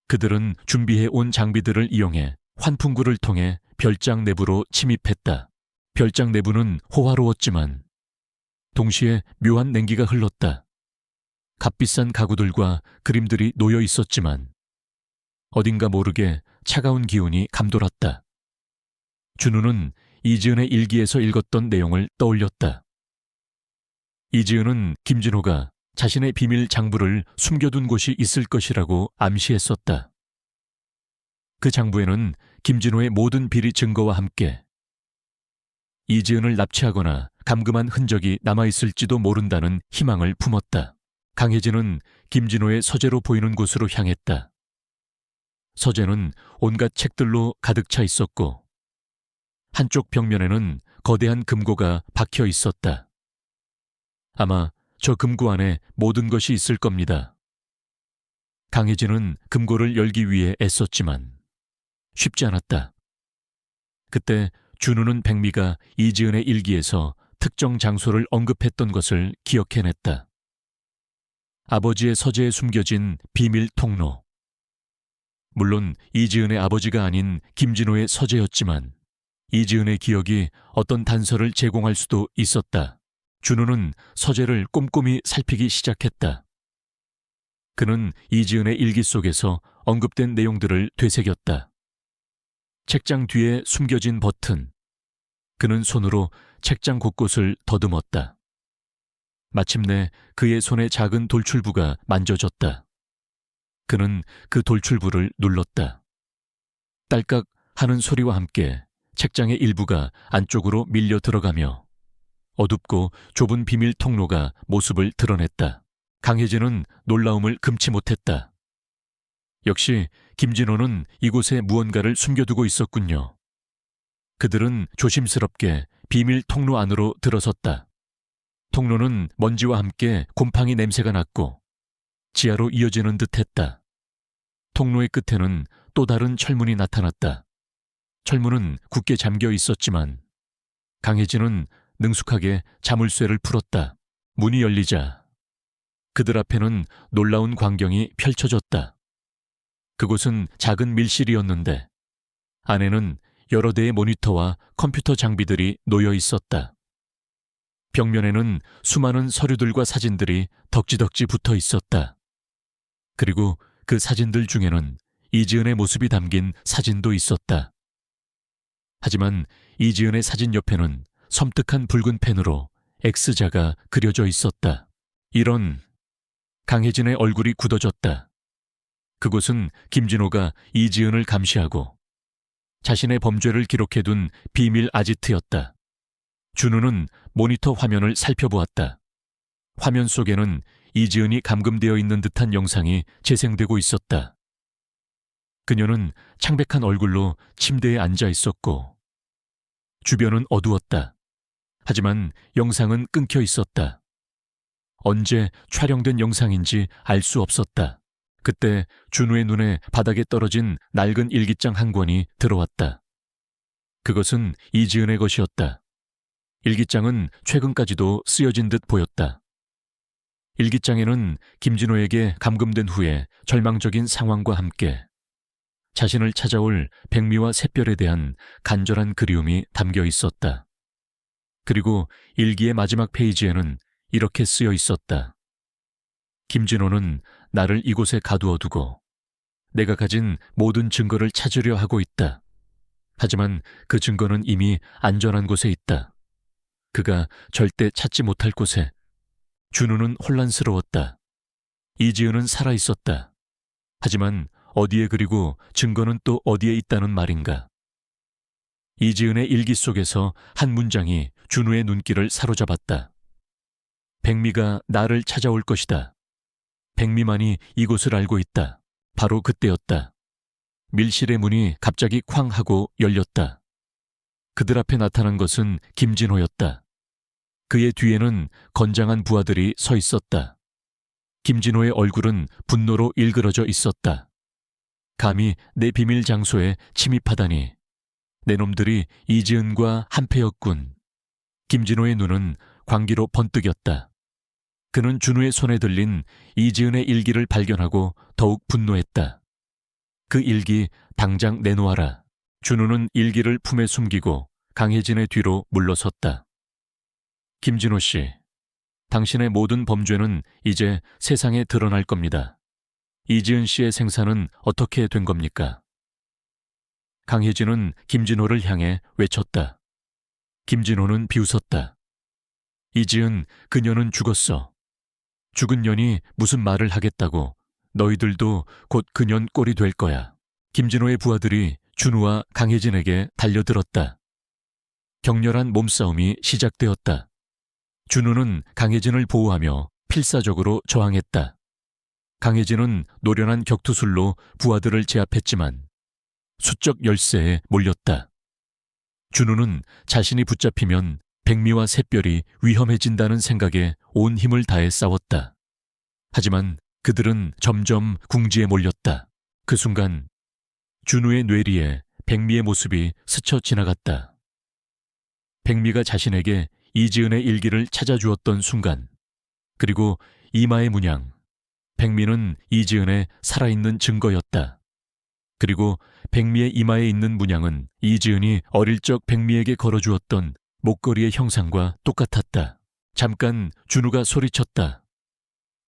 그들은 준비해 온 장비들을 이용해 환풍구를 통해 별장 내부로 침입했다. 별장 내부는 호화로웠지만 동시에 묘한 냉기가 흘렀다. 값비싼 가구들과 그림들이 놓여 있었지만 어딘가 모르게 차가운 기운이 감돌았다. 준우는 이지은의 일기에서 읽었던 내용을 떠올렸다. 이지은은 김진호가 자신의 비밀 장부를 숨겨둔 곳이 있을 것이라고 암시했었다. 그 장부에는 김진호의 모든 비리 증거와 함께 이지은을 납치하거나 감금한 흔적이 남아있을지도 모른다는 희망을 품었다. 강혜진은 김진호의 서재로 보이는 곳으로 향했다. 서재는 온갖 책들로 가득 차 있었고 한쪽 벽면에는 거대한 금고가 박혀 있었다. 아마 저 금고 안에 모든 것이 있을 겁니다. 강혜진은 금고를 열기 위해 애썼지만 쉽지 않았다. 그때 준우는 백미가 이지은의 일기에서 특정 장소를 언급했던 것을 기억해냈다. 아버지의 서재에 숨겨진 비밀 통로. 물론 이지은의 아버지가 아닌 김진호의 서재였지만 이지은의 기억이 어떤 단서를 제공할 수도 있었다. 준우는 서재를 꼼꼼히 살피기 시작했다. 그는 이지은의 일기 속에서 언급된 내용들을 되새겼다. 책장 뒤에 숨겨진 버튼. 그는 손으로 책장 곳곳을 더듬었다. 마침내 그의 손에 작은 돌출부가 만져졌다. 그는 그 돌출부를 눌렀다. 딸깍 하는 소리와 함께 책장의 일부가 안쪽으로 밀려 들어가며 어둡고 좁은 비밀 통로가 모습을 드러냈다. 강혜진은 놀라움을 금치 못했다. 역시 김진호는 이곳에 무언가를 숨겨두고 있었군요. 그들은 조심스럽게 비밀 통로 안으로 들어섰다. 통로는 먼지와 함께 곰팡이 냄새가 났고 지하로 이어지는 듯했다. 통로의 끝에는 또 다른 철문이 나타났다. 철문은 굳게 잠겨 있었지만 강혜진은 능숙하게 자물쇠를 풀었다. 문이 열리자 그들 앞에는 놀라운 광경이 펼쳐졌다. 그곳은 작은 밀실이었는데 안에는 여러 대의 모니터와 컴퓨터 장비들이 놓여 있었다. 벽면에는 수많은 서류들과 사진들이 덕지덕지 붙어 있었다. 그리고 그 사진들 중에는 이지은의 모습이 담긴 사진도 있었다. 하지만 이지은의 사진 옆에는 섬뜩한 붉은 펜으로 X자가 그려져 있었다. 이런 강혜진의 얼굴이 굳어졌다. 그곳은 김진호가 이지은을 감시하고 자신의 범죄를 기록해둔 비밀 아지트였다. 준우는 모니터 화면을 살펴보았다. 화면 속에는 이지은이 감금되어 있는 듯한 영상이 재생되고 있었다. 그녀는 창백한 얼굴로 침대에 앉아 있었고 주변은 어두웠다. 하지만 영상은 끊겨 있었다. 언제 촬영된 영상인지 알 수 없었다. 그때 준우의 눈에 바닥에 떨어진 낡은 일기장 한 권이 들어왔다. 그것은 이지은의 것이었다. 일기장은 최근까지도 쓰여진 듯 보였다. 일기장에는 김진호에게 감금된 후에 절망적인 상황과 함께 자신을 찾아올 백미와 샛별에 대한 간절한 그리움이 담겨 있었다. 그리고 일기의 마지막 페이지에는 이렇게 쓰여 있었다. 김진호는 나를 이곳에 가두어두고 내가 가진 모든 증거를 찾으려 하고 있다. 하지만 그 증거는 이미 안전한 곳에 있다. 그가 절대 찾지 못할 곳에. 준우는 혼란스러웠다. 이지은은 살아있었다. 하지만 어디에 그리고 증거는 또 어디에 있다는 말인가. 이지은의 일기 속에서 한 문장이 준우의 눈길을 사로잡았다. 백미가 나를 찾아올 것이다. 백미만이 이곳을 알고 있다. 바로 그때였다. 밀실의 문이 갑자기 쾅 하고 열렸다. 그들 앞에 나타난 것은 김진호였다. 그의 뒤에는 건장한 부하들이 서 있었다. 김진호의 얼굴은 분노로 일그러져 있었다. 감히 내 비밀 장소에 침입하다니. 내 놈들이 이지은과 한패였군. 김진호의 눈은 광기로 번뜩였다. 그는 준우의 손에 들린 이지은의 일기를 발견하고 더욱 분노했다. 그 일기 당장 내놓아라. 준우는 일기를 품에 숨기고 강혜진의 뒤로 물러섰다. 김진호 씨, 당신의 모든 범죄는 이제 세상에 드러날 겁니다. 이지은 씨의 생사는 어떻게 된 겁니까? 강혜진은 김진호를 향해 외쳤다. 김진호는 비웃었다. 이지은, 그녀는 죽었어. 죽은 년이 무슨 말을 하겠다고. 너희들도 곧 그년 꼴이 될 거야. 김진호의 부하들이 준우와 강혜진에게 달려들었다. 격렬한 몸싸움이 시작되었다. 준우는 강혜진을 보호하며 필사적으로 저항했다. 강혜진은 노련한 격투술로 부하들을 제압했지만 수적 열세에 몰렸다. 준우는 자신이 붙잡히면 백미와 샛별이 위험해진다는 생각에 온 힘을 다해 싸웠다. 하지만 그들은 점점 궁지에 몰렸다. 그 순간 준우의 뇌리에 백미의 모습이 스쳐 지나갔다. 백미가 자신에게 이지은의 일기를 찾아주었던 순간, 그리고 이마의 문양, 백미는 이지은의 살아있는 증거였다. 그리고 백미의 이마에 있는 문양은 이지은이 어릴 적 백미에게 걸어주었던 목걸이의 형상과 똑같았다. 잠깐 준우가 소리쳤다.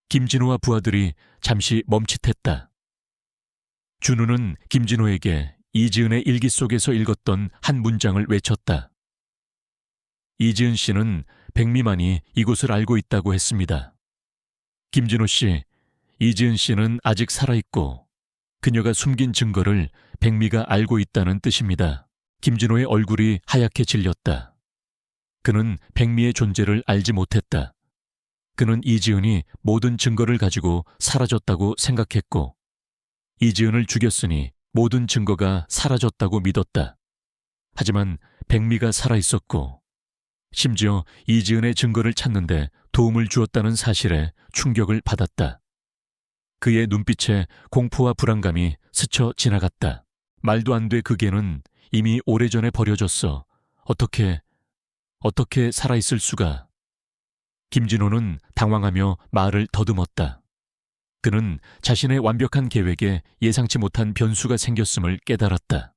김진호와 부하들이 잠시 멈칫했다. 준우는 김진호에게 이지은의 일기 속에서 읽었던 한 문장을 외쳤다. 이지은 씨는 백미만이 이곳을 알고 있다고 했습니다. 김진호 씨, 이지은 씨는 아직 살아있고 그녀가 숨긴 증거를 백미가 알고 있다는 뜻입니다. 김진호의 얼굴이 하얗게 질렸다. 그는 백미의 존재를 알지 못했다. 그는 이지은이 모든 증거를 가지고 사라졌다고 생각했고 이지은을 죽였으니 모든 증거가 사라졌다고 믿었다. 하지만 백미가 살아있었고 심지어 이지은의 증거를 찾는데 도움을 주었다는 사실에 충격을 받았다. 그의 눈빛에 공포와 불안감이 스쳐 지나갔다. 말도 안 돼. 그 개는 이미 오래전에 버려졌어. 어떻게 살아있을 수가. 김진호는 당황하며 말을 더듬었다. 그는 자신의 완벽한 계획에 예상치 못한 변수가 생겼음을 깨달았다.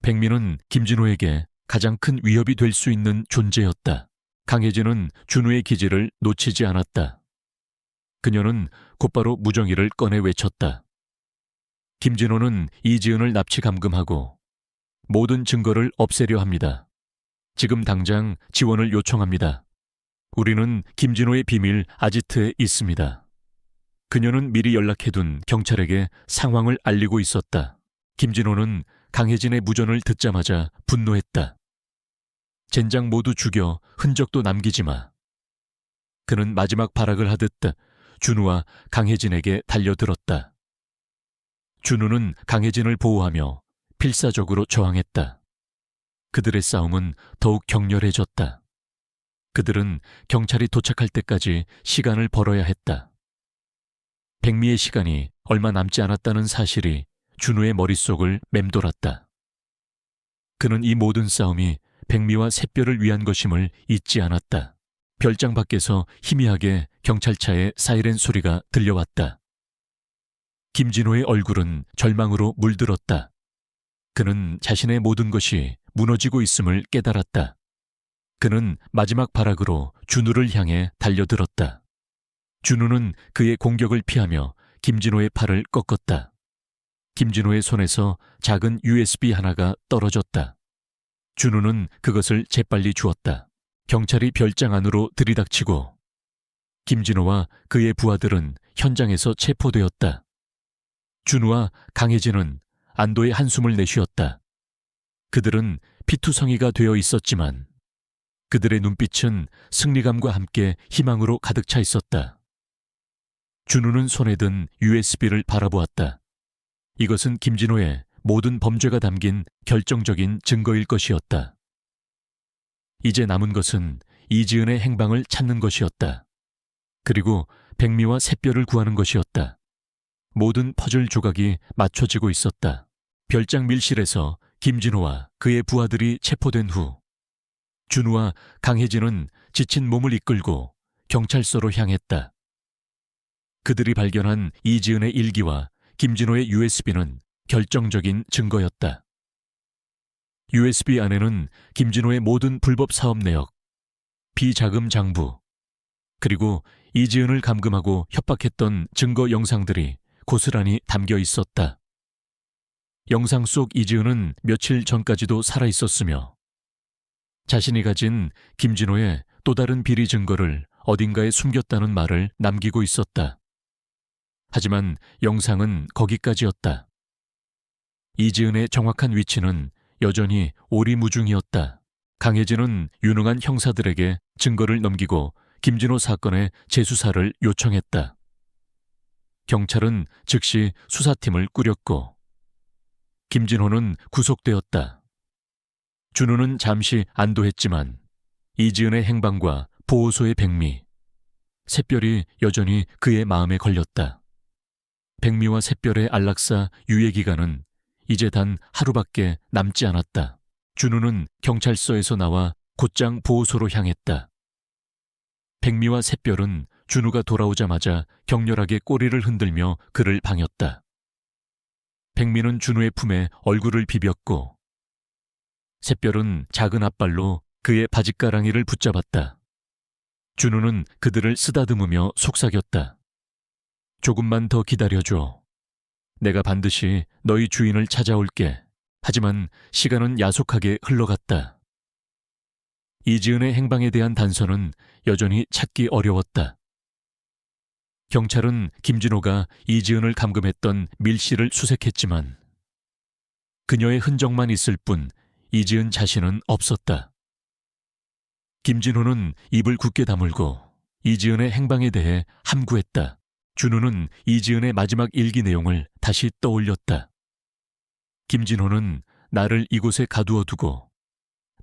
백미는 김진호에게 가장 큰 위협이 될 수 있는 존재였다. 강혜진은 준우의 기지를 놓치지 않았다. 그녀는 곧바로 무정의를 꺼내 외쳤다. 김진호는 이지은을 납치 감금하고 모든 증거를 없애려 합니다. 지금 당장 지원을 요청합니다. 우리는 김진호의 비밀 아지트에 있습니다. 그녀는 미리 연락해둔 경찰에게 상황을 알리고 있었다. 김진호는 강혜진의 무전을 듣자마자 분노했다. 젠장 모두 죽여 흔적도 남기지 마. 그는 마지막 발악을 하듯 준우와 강혜진에게 달려들었다. 준우는 강혜진을 보호하며 필사적으로 저항했다. 그들의 싸움은 더욱 격렬해졌다. 그들은 경찰이 도착할 때까지 시간을 벌어야 했다. 백미의 시간이 얼마 남지 않았다는 사실이 준우의 머릿속을 맴돌았다. 그는 이 모든 싸움이 백미와 샛별을 위한 것임을 잊지 않았다. 별장 밖에서 희미하게 경찰차의 사이렌 소리가 들려왔다. 김진호의 얼굴은 절망으로 물들었다. 그는 자신의 모든 것이 무너지고 있음을 깨달았다. 그는 마지막 발악으로 준우를 향해 달려들었다. 준우는 그의 공격을 피하며 김진호의 팔을 꺾었다. 김진호의 손에서 작은 USB 하나가 떨어졌다. 준우는 그것을 재빨리 주었다. 경찰이 별장 안으로 들이닥치고 김진호와 그의 부하들은 현장에서 체포되었다. 준우와 강혜진은 안도의 한숨을 내쉬었다. 그들은 피투성이가 되어 있었지만 그들의 눈빛은 승리감과 함께 희망으로 가득 차 있었다. 준우는 손에 든 USB를 바라보았다. 이것은 김진호의 모든 범죄가 담긴 결정적인 증거일 것이었다. 이제 남은 것은 이지은의 행방을 찾는 것이었다. 그리고 백미와 샛별을 구하는 것이었다. 모든 퍼즐 조각이 맞춰지고 있었다. 별장 밀실에서 김진호와 그의 부하들이 체포된 후 준우와 강혜진은 지친 몸을 이끌고 경찰서로 향했다. 그들이 발견한 이지은의 일기와 김진호의 USB는 결정적인 증거였다. USB 안에는 김진호의 모든 불법 사업 내역, 비자금 장부, 그리고 이지은을 감금하고 협박했던 증거 영상들이 고스란히 담겨 있었다. 영상 속 이지은은 며칠 전까지도 살아있었으며 자신이 가진 김진호의 또 다른 비리 증거를 어딘가에 숨겼다는 말을 남기고 있었다. 하지만 영상은 거기까지였다. 이지은의 정확한 위치는 여전히 오리무중이었다. 강혜진은 유능한 형사들에게 증거를 넘기고 김진호 사건의 재수사를 요청했다. 경찰은 즉시 수사팀을 꾸렸고 김진호는 구속되었다. 준우는 잠시 안도했지만 이지은의 행방과 보호소의 백미, 샛별이 여전히 그의 마음에 걸렸다. 백미와 샛별의 안락사 유예 기간은 이제 단 하루밖에 남지 않았다. 준우는 경찰서에서 나와 곧장 보호소로 향했다. 백미와 샛별은 준우가 돌아오자마자 격렬하게 꼬리를 흔들며 그를 방였다. 백미는 준우의 품에 얼굴을 비볐고 샛별은 작은 앞발로 그의 바짓가랑이를 붙잡았다. 준우는 그들을 쓰다듬으며 속삭였다. 조금만 더 기다려줘. 내가 반드시 너희 주인을 찾아올게. 하지만 시간은 야속하게 흘러갔다. 이지은의 행방에 대한 단서는 여전히 찾기 어려웠다. 경찰은 김진호가 이지은을 감금했던 밀실을 수색했지만 그녀의 흔적만 있을 뿐 이지은 자신은 없었다. 김진호는 입을 굳게 다물고 이지은의 행방에 대해 함구했다. 준우는 이지은의 마지막 일기 내용을 다시 떠올렸다. 김진호는 나를 이곳에 가두어 두고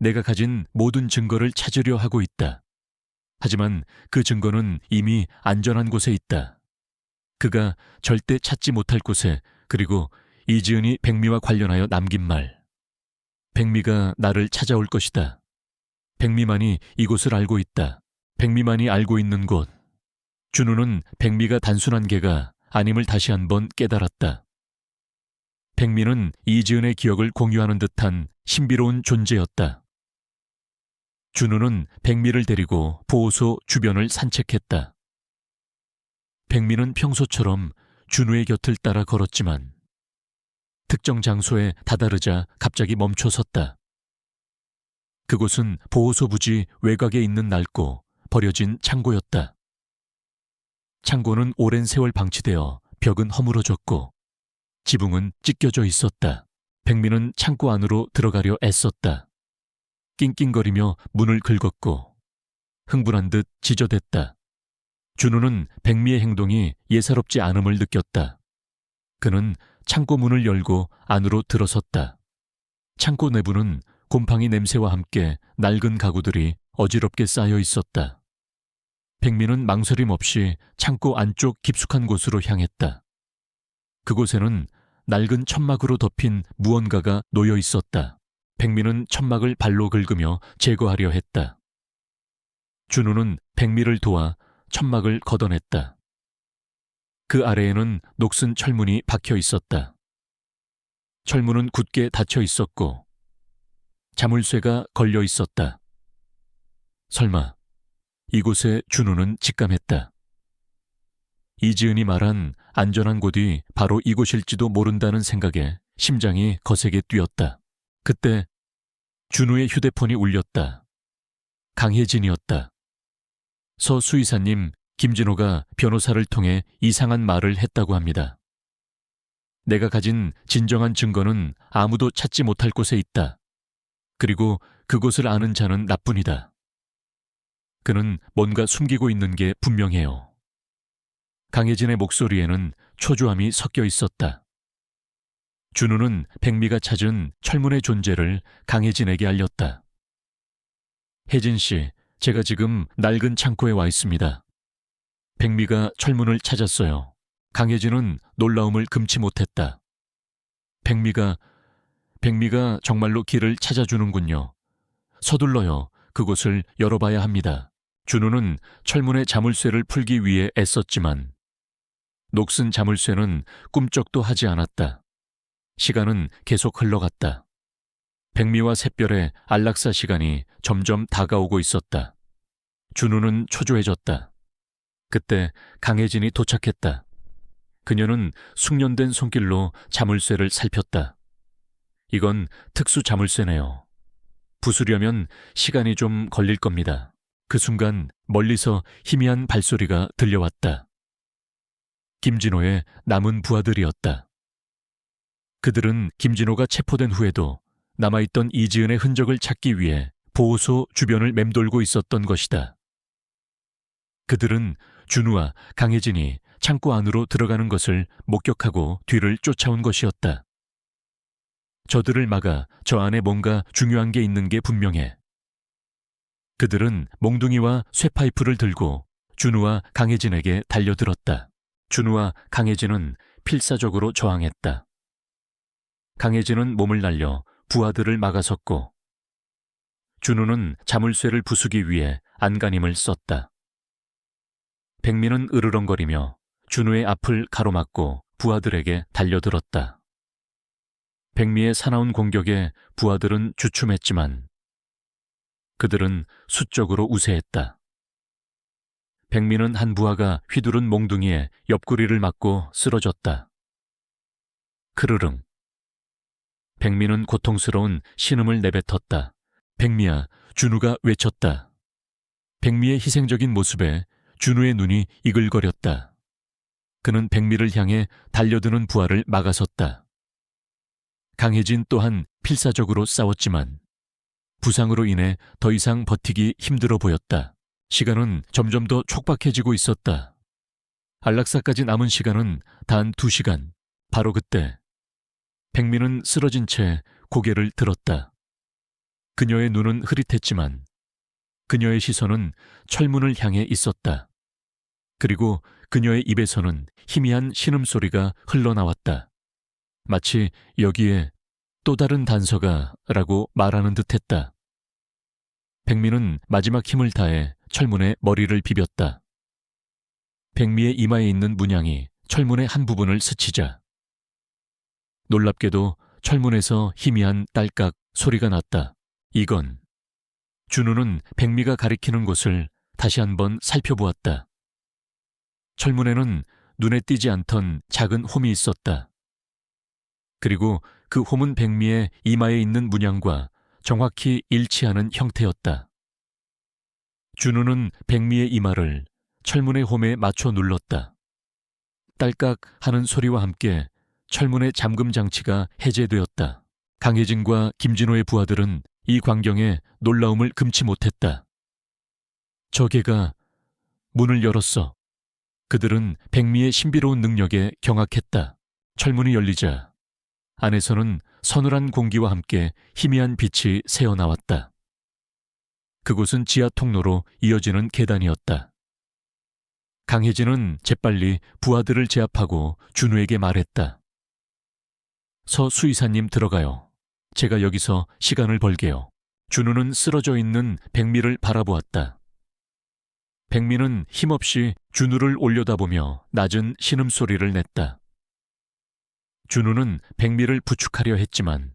내가 가진 모든 증거를 찾으려 하고 있다. 하지만 그 증거는 이미 안전한 곳에 있다. 그가 절대 찾지 못할 곳에, 그리고 이지은이 백미와 관련하여 남긴 말. 백미가 나를 찾아올 것이다. 백미만이 이곳을 알고 있다. 백미만이 알고 있는 곳. 준우는 백미가 단순한 개가 아님을 다시 한번 깨달았다. 백미는 이지은의 기억을 공유하는 듯한 신비로운 존재였다. 준우는 백미를 데리고 보호소 주변을 산책했다. 백미는 평소처럼 준우의 곁을 따라 걸었지만 특정 장소에 다다르자 갑자기 멈춰섰다. 그곳은 보호소 부지 외곽에 있는 낡고 버려진 창고였다. 창고는 오랜 세월 방치되어 벽은 허물어졌고 지붕은 찢겨져 있었다. 백미는 창고 안으로 들어가려 애썼다. 낑낑거리며 문을 긁었고 흥분한 듯 지저댔다. 준우는 백미의 행동이 예사롭지 않음을 느꼈다. 그는 창고 문을 열고 안으로 들어섰다. 창고 내부는 곰팡이 냄새와 함께 낡은 가구들이 어지럽게 쌓여 있었다. 백미는 망설임 없이 창고 안쪽 깊숙한 곳으로 향했다. 그곳에는 낡은 천막으로 덮인 무언가가 놓여 있었다. 백미는 천막을 발로 긁으며 제거하려 했다. 준우는 백미를 도와 천막을 걷어냈다. 그 아래에는 녹슨 철문이 박혀 있었다. 철문은 굳게 닫혀 있었고 자물쇠가 걸려 있었다. 설마 이곳에 준우는 직감했다. 이지은이 말한 안전한 곳이 바로 이곳일지도 모른다는 생각에 심장이 거세게 뛰었다. 그때 준우의 휴대폰이 울렸다. 강혜진이었다. 서 수의사님, 김진호가 변호사를 통해 이상한 말을 했다고 합니다. 내가 가진 진정한 증거는 아무도 찾지 못할 곳에 있다. 그리고 그곳을 아는 자는 나뿐이다. 그는 뭔가 숨기고 있는 게 분명해요. 강혜진의 목소리에는 초조함이 섞여 있었다. 준우는 백미가 찾은 철문의 존재를 강혜진에게 알렸다. 혜진 씨, 제가 지금 낡은 창고에 와 있습니다. 백미가 철문을 찾았어요. 강혜진은 놀라움을 금치 못했다. 백미가 정말로 길을 찾아주는군요. 서둘러요. 그곳을 열어봐야 합니다. 준우는 철문의 자물쇠를 풀기 위해 애썼지만 녹슨 자물쇠는 꿈쩍도 하지 않았다. 시간은 계속 흘러갔다. 백미와 샛별의 안락사 시간이 점점 다가오고 있었다. 준우는 초조해졌다. 그때 강혜진이 도착했다. 그녀는 숙련된 손길로 자물쇠를 살폈다. 이건 특수 자물쇠네요. 부수려면 시간이 좀 걸릴 겁니다. 그 순간 멀리서 희미한 발소리가 들려왔다. 김진호의 남은 부하들이었다. 그들은 김진호가 체포된 후에도 남아있던 이지은의 흔적을 찾기 위해 보호소 주변을 맴돌고 있었던 것이다. 그들은 준우와 강혜진이 창고 안으로 들어가는 것을 목격하고 뒤를 쫓아온 것이었다. 저들을 막아 저 안에 뭔가 중요한 게 있는 게 분명해. 그들은 몽둥이와 쇠파이프를 들고 준우와 강혜진에게 달려들었다. 준우와 강혜진은 필사적으로 저항했다. 강혜진은 몸을 날려 부하들을 막아섰고 준우는 자물쇠를 부수기 위해 안간힘을 썼다. 백미는 으르렁거리며 준우의 앞을 가로막고 부하들에게 달려들었다. 백미의 사나운 공격에 부하들은 주춤했지만 그들은 수적으로 우세했다. 백미는 한 부하가 휘두른 몽둥이에 옆구리를 맞고 쓰러졌다. 크르릉. 백미는 고통스러운 신음을 내뱉었다. 백미야, 준우가 외쳤다. 백미의 희생적인 모습에 준우의 눈이 이글거렸다. 그는 백미를 향해 달려드는 부하를 막아섰다. 강혜진 또한 필사적으로 싸웠지만 부상으로 인해 더 이상 버티기 힘들어 보였다. 시간은 점점 더 촉박해지고 있었다. 안락사까지 남은 시간은 단 2시간. 바로 그때 백미는 쓰러진 채 고개를 들었다. 그녀의 눈은 흐릿했지만 그녀의 시선은 철문을 향해 있었다. 그리고 그녀의 입에서는 희미한 신음소리가 흘러나왔다. 마치 여기에 또 다른 단서가 라고 말하는 듯했다. 백미는 마지막 힘을 다해 철문에 머리를 비볐다. 백미의 이마에 있는 문양이 철문의 한 부분을 스치자 놀랍게도 철문에서 희미한 딸깍 소리가 났다. 이건 준우는 백미가 가리키는 곳을 다시 한번 살펴보았다. 철문에는 눈에 띄지 않던 작은 홈이 있었다. 그리고 그 홈은 백미의 이마에 있는 문양과 정확히 일치하는 형태였다. 준우는 백미의 이마를 철문의 홈에 맞춰 눌렀다. 딸깍 하는 소리와 함께 철문의 잠금 장치가 해제되었다. 강혜진과 김진호의 부하들은 이 광경에 놀라움을 금치 못했다. 저 개가 문을 열었어. 그들은 백미의 신비로운 능력에 경악했다. 철문이 열리자 안에서는 서늘한 공기와 함께 희미한 빛이 새어나왔다. 그곳은 지하 통로로 이어지는 계단이었다. 강혜진은 재빨리 부하들을 제압하고 준우에게 말했다. 서 수의사님 들어가요. 제가 여기서 시간을 벌게요. 준우는 쓰러져 있는 백미를 바라보았다. 백미는 힘없이 준우를 올려다보며 낮은 신음소리를 냈다. 준우는 백미를 부축하려 했지만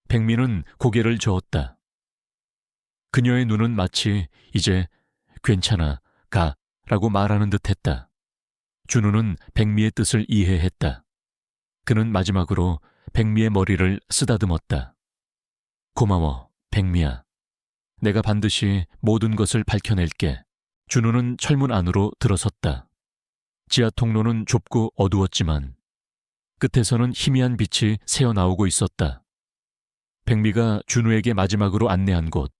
백미는 고개를 저었다. 그녀의 눈은 마치 이제 괜찮아, 가 라고 말하는 듯했다. 준우는 백미의 뜻을 이해했다. 그는 마지막으로 백미의 머리를 쓰다듬었다. 고마워, 백미야. 내가 반드시 모든 것을 밝혀낼게. 준우는 철문 안으로 들어섰다. 지하 통로는 좁고 어두웠지만 끝에서는 희미한 빛이 새어나오고 있었다. 백미가 준우에게 마지막으로 안내한 곳,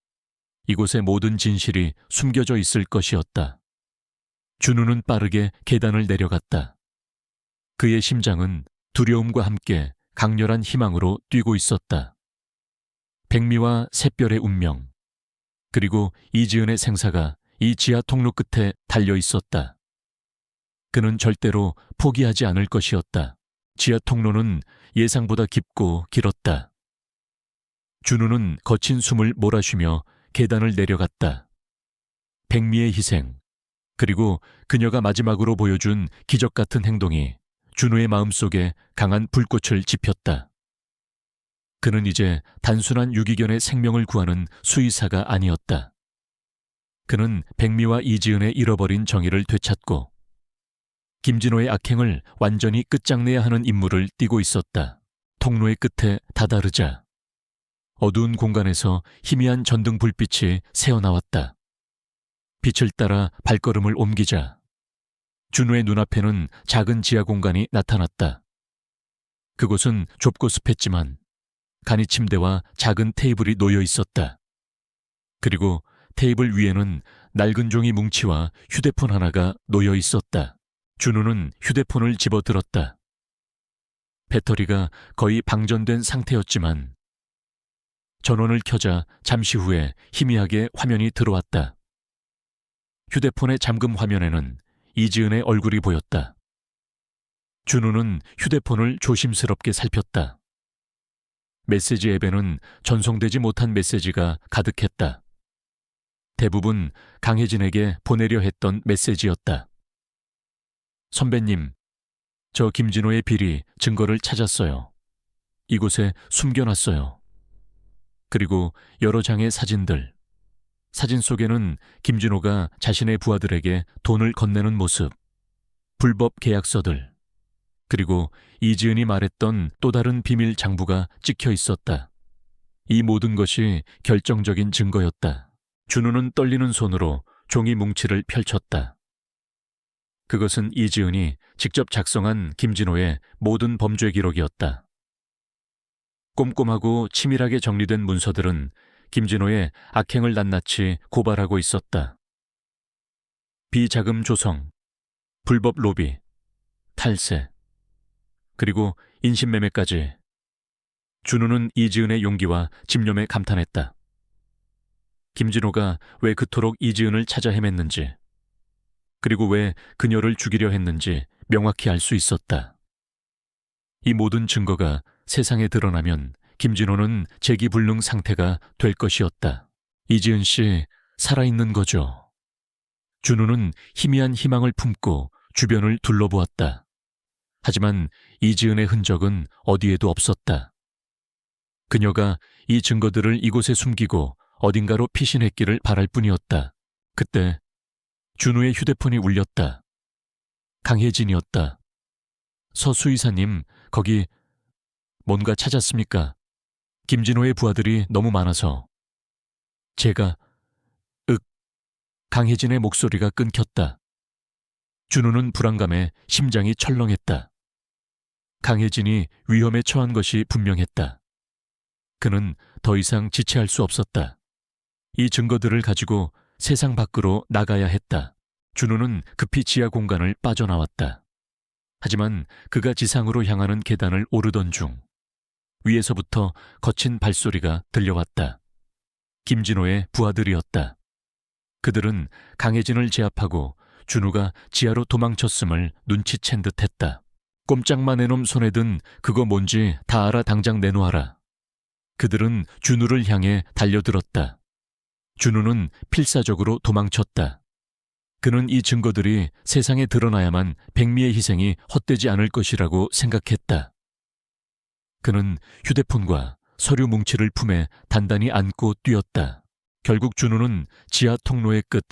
이곳의 모든 진실이 숨겨져 있을 것이었다. 준우는 빠르게 계단을 내려갔다. 그의 심장은 두려움과 함께 강렬한 희망으로 뛰고 있었다. 백미와 샛별의 운명, 그리고 이지은의 생사가 이 지하 통로 끝에 달려 있었다. 그는 절대로 포기하지 않을 것이었다. 지하 통로는 예상보다 깊고 길었다. 준우는 거친 숨을 몰아쉬며 계단을 내려갔다. 백미의 희생, 그리고 그녀가 마지막으로 보여준 기적 같은 행동이 준우의 마음속에 강한 불꽃을 지폈다. 그는 이제 단순한 유기견의 생명을 구하는 수의사가 아니었다. 그는 백미와 이지은의 잃어버린 정의를 되찾고 김진호의 악행을 완전히 끝장내야 하는 임무를 띠고 있었다. 통로의 끝에 다다르자 어두운 공간에서 희미한 전등 불빛이 새어나왔다. 빛을 따라 발걸음을 옮기자 준우의 눈앞에는 작은 지하 공간이 나타났다. 그곳은 좁고 습했지만 간이 침대와 작은 테이블이 놓여 있었다. 그리고 테이블 위에는 낡은 종이 뭉치와 휴대폰 하나가 놓여 있었다. 준우는 휴대폰을 집어들었다. 배터리가 거의 방전된 상태였지만 전원을 켜자 잠시 후에 희미하게 화면이 들어왔다. 휴대폰의 잠금 화면에는 이지은의 얼굴이 보였다. 준우는 휴대폰을 조심스럽게 살폈다. 메시지 앱에는 전송되지 못한 메시지가 가득했다. 대부분 강혜진에게 보내려 했던 메시지였다. 선배님, 저 김진호의 비리 증거를 찾았어요. 이곳에 숨겨놨어요. 그리고 여러 장의 사진들. 사진 속에는 김진호가 자신의 부하들에게 돈을 건네는 모습, 불법 계약서들, 그리고 이지은이 말했던 또 다른 비밀 장부가 찍혀 있었다. 이 모든 것이 결정적인 증거였다. 준우는 떨리는 손으로 종이 뭉치를 펼쳤다. 그것은 이지은이 직접 작성한 김진호의 모든 범죄 기록이었다. 꼼꼼하고 치밀하게 정리된 문서들은 김진호의 악행을 낱낱이 고발하고 있었다. 비자금 조성, 불법 로비, 탈세, 그리고 인신매매까지 준우는 이지은의 용기와 집념에 감탄했다. 김진호가 왜 그토록 이지은을 찾아 헤맸는지, 그리고 왜 그녀를 죽이려 했는지 명확히 알 수 있었다. 이 모든 증거가 세상에 드러나면 김진호는 재기불능 상태가 될 것이었다. 이지은 씨, 살아있는 거죠? 준우는 희미한 희망을 품고 주변을 둘러보았다. 하지만 이지은의 흔적은 어디에도 없었다. 그녀가 이 증거들을 이곳에 숨기고 어딘가로 피신했기를 바랄 뿐이었다. 그때 준우의 휴대폰이 울렸다. 강혜진이었다. 서 수의사님, 거기 뭔가 찾았습니까? 김진호의 부하들이 너무 많아서. 제가... 강혜진의 목소리가 끊겼다. 준우는 불안감에 심장이 철렁했다. 강혜진이 위험에 처한 것이 분명했다. 그는 더 이상 지체할 수 없었다. 이 증거들을 가지고 세상 밖으로 나가야 했다. 준우는 급히 지하 공간을 빠져나왔다. 하지만 그가 지상으로 향하는 계단을 오르던 중 위에서부터 거친 발소리가 들려왔다. 김진호의 부하들이었다. 그들은 강혜진을 제압하고 준우가 지하로 도망쳤음을 눈치챈 듯했다. 꼼짝마 내놈 손에 든 그거 뭔지 다 알아, 당장 내놓아라. 그들은 준우를 향해 달려들었다. 준우는 필사적으로 도망쳤다. 그는 이 증거들이 세상에 드러나야만 백미의 희생이 헛되지 않을 것이라고 생각했다. 그는 휴대폰과 서류 뭉치를 품에 단단히 안고 뛰었다. 결국 준우는 지하 통로의 끝,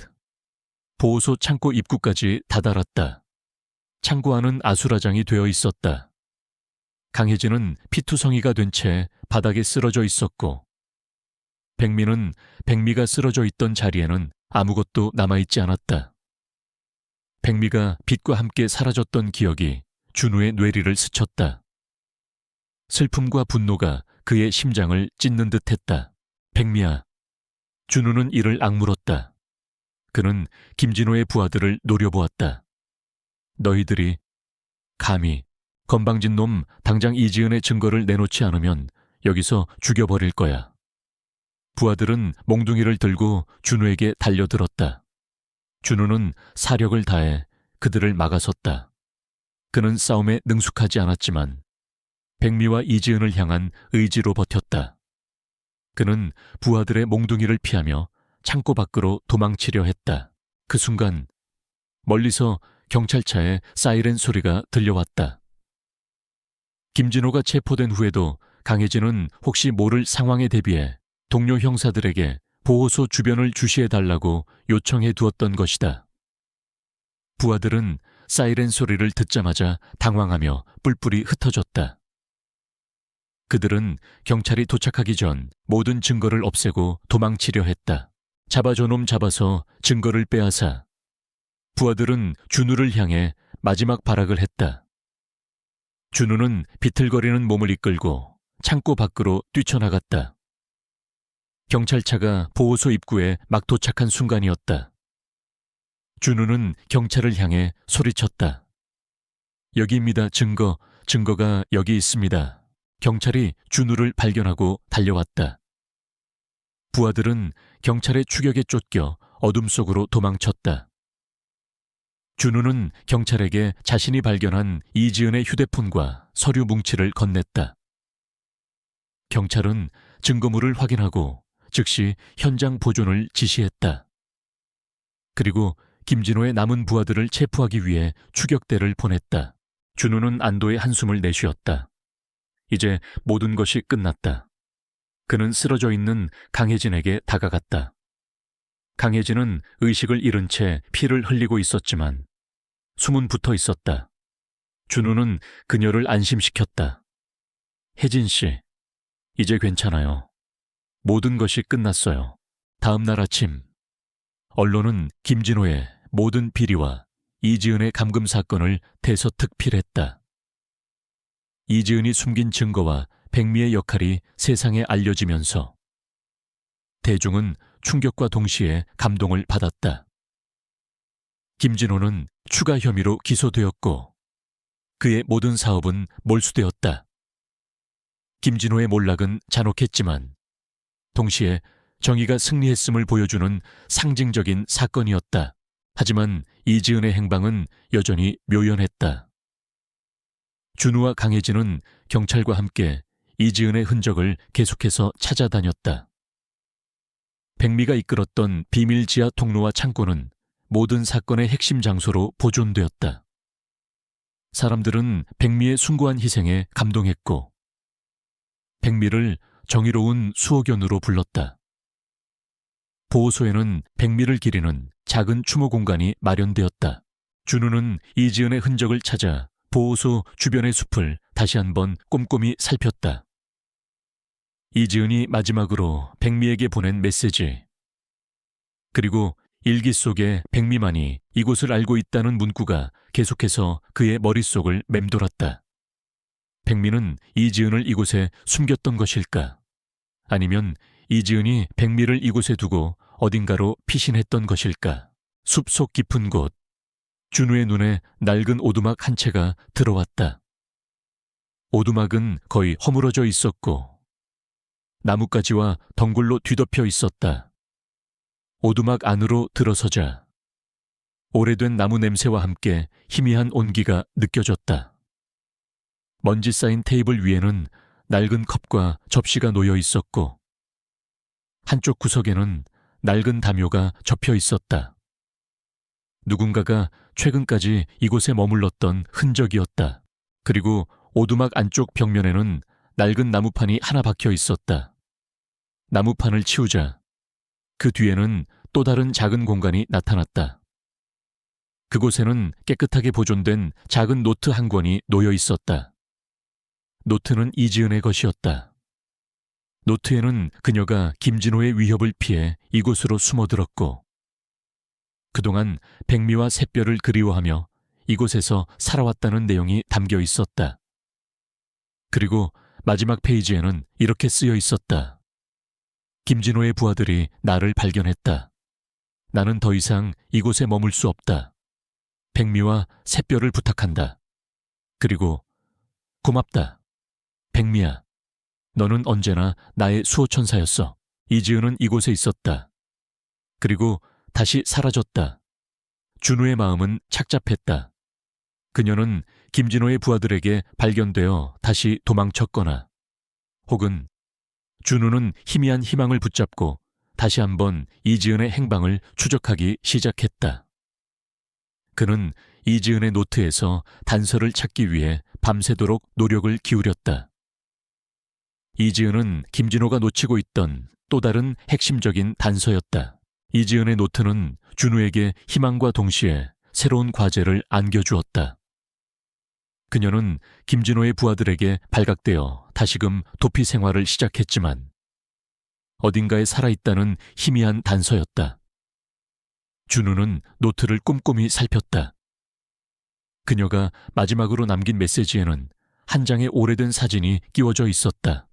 보호소 창고 입구까지 다다랐다. 창고 안은 아수라장이 되어 있었다. 강혜진은 피투성이가 된 채 바닥에 쓰러져 있었고, 백미는 백미가 쓰러져 있던 자리에는 아무것도 남아있지 않았다. 백미가 빛과 함께 사라졌던 기억이 준우의 뇌리를 스쳤다. 슬픔과 분노가 그의 심장을 찢는 듯했다. 백미야. 준우는 이를 악물었다. 그는 김진호의 부하들을 노려보았다. 너희들이 감히 건방진 놈, 당장 이지은의 증거를 내놓지 않으면 여기서 죽여버릴 거야. 부하들은 몽둥이를 들고 준우에게 달려들었다. 준우는 사력을 다해 그들을 막아섰다. 그는 싸움에 능숙하지 않았지만 백미와 이지은을 향한 의지로 버텼다. 그는 부하들의 몽둥이를 피하며 창고 밖으로 도망치려 했다. 그 순간 멀리서 경찰차의 사이렌 소리가 들려왔다. 김진호가 체포된 후에도 강혜진은 혹시 모를 상황에 대비해 동료 형사들에게 보호소 주변을 주시해달라고 요청해 두었던 것이다. 부하들은 사이렌 소리를 듣자마자 당황하며 뿔뿔이 흩어졌다. 그들은 경찰이 도착하기 전 모든 증거를 없애고 도망치려 했다. 잡아줘 놈, 잡아서 증거를 빼앗아. 부하들은 준우를 향해 마지막 발악을 했다. 준우는 비틀거리는 몸을 이끌고 창고 밖으로 뛰쳐나갔다. 경찰차가 보호소 입구에 막 도착한 순간이었다. 준우는 경찰을 향해 소리쳤다. 여기입니다. 증거가 여기 있습니다. 경찰이 준우를 발견하고 달려왔다. 부하들은 경찰의 추격에 쫓겨 어둠 속으로 도망쳤다. 준우는 경찰에게 자신이 발견한 이지은의 휴대폰과 서류 뭉치를 건넸다. 경찰은 증거물을 확인하고 즉시 현장 보존을 지시했다. 그리고 김진호의 남은 부하들을 체포하기 위해 추격대를 보냈다. 준우는 안도의 한숨을 내쉬었다. 이제 모든 것이 끝났다. 그는 쓰러져 있는 강혜진에게 다가갔다. 강혜진은 의식을 잃은 채 피를 흘리고 있었지만 숨은 붙어 있었다. 준우는 그녀를 안심시켰다. 혜진 씨, 이제 괜찮아요. 모든 것이 끝났어요. 다음 날 아침, 언론은 김진호의 모든 비리와 이지은의 감금 사건을 대서특필했다. 이지은이 숨긴 증거와 백미의 역할이 세상에 알려지면서 대중은 충격과 동시에 감동을 받았다. 김진호는 추가 혐의로 기소되었고 그의 모든 사업은 몰수되었다. 김진호의 몰락은 잔혹했지만 동시에 정의가 승리했음을 보여주는 상징적인 사건이었다. 하지만 이지은의 행방은 여전히 묘연했다. 준우와 강혜진은 경찰과 함께 이지은의 흔적을 계속해서 찾아다녔다. 백미가 이끌었던 비밀 지하 통로와 창고는 모든 사건의 핵심 장소로 보존되었다. 사람들은 백미의 숭고한 희생에 감동했고 백미를 정의로운 수호견으로 불렀다. 보호소에는 백미를 기리는 작은 추모 공간이 마련되었다. 준우는 이지은의 흔적을 찾아 보호소 주변의 숲을 다시 한번 꼼꼼히 살폈다. 이지은이 마지막으로 백미에게 보낸 메시지, 그리고 일기 속에 백미만이 이곳을 알고 있다는 문구가 계속해서 그의 머릿속을 맴돌았다. 백미는 이지은을 이곳에 숨겼던 것일까? 아니면 이지은이 백미를 이곳에 두고 어딘가로 피신했던 것일까? 숲속 깊은 곳, 준우의 눈에 낡은 오두막 한 채가 들어왔다. 오두막은 거의 허물어져 있었고 나뭇가지와 덩굴로 뒤덮여 있었다. 오두막 안으로 들어서자 오래된 나무 냄새와 함께 희미한 온기가 느껴졌다. 먼지 쌓인 테이블 위에는 낡은 컵과 접시가 놓여 있었고 한쪽 구석에는 낡은 담요가 접혀 있었다. 누군가가 최근까지 이곳에 머물렀던 흔적이었다. 그리고 오두막 안쪽 벽면에는 낡은 나무판이 하나 박혀 있었다. 나무판을 치우자 그 뒤에는 또 다른 작은 공간이 나타났다. 그곳에는 깨끗하게 보존된 작은 노트 한 권이 놓여 있었다. 노트는 이지은의 것이었다. 노트에는 그녀가 김진호의 위협을 피해 이곳으로 숨어들었고 그동안 백미와 샛별을 그리워하며 이곳에서 살아왔다는 내용이 담겨 있었다. 그리고 마지막 페이지에는 이렇게 쓰여 있었다. 김진호의 부하들이 나를 발견했다. 나는 더 이상 이곳에 머물 수 없다. 백미와 샛별을 부탁한다. 그리고 고맙다. 백미야, 너는 언제나 나의 수호천사였어. 이지은은 이곳에 있었다. 그리고 다시 사라졌다. 준우의 마음은 착잡했다. 그녀는 김진호의 부하들에게 발견되어 다시 도망쳤거나 혹은 준우는 희미한 희망을 붙잡고 다시 한번 이지은의 행방을 추적하기 시작했다. 그는 이지은의 노트에서 단서를 찾기 위해 밤새도록 노력을 기울였다. 이지은은 김진호가 놓치고 있던 또 다른 핵심적인 단서였다. 이지은의 노트는 준우에게 희망과 동시에 새로운 과제를 안겨주었다. 그녀는 김진호의 부하들에게 발각되어 다시금 도피 생활을 시작했지만 어딘가에 살아있다는 희미한 단서였다. 준우는 노트를 꼼꼼히 살폈다. 그녀가 마지막으로 남긴 메시지에는 한 장의 오래된 사진이 끼워져 있었다.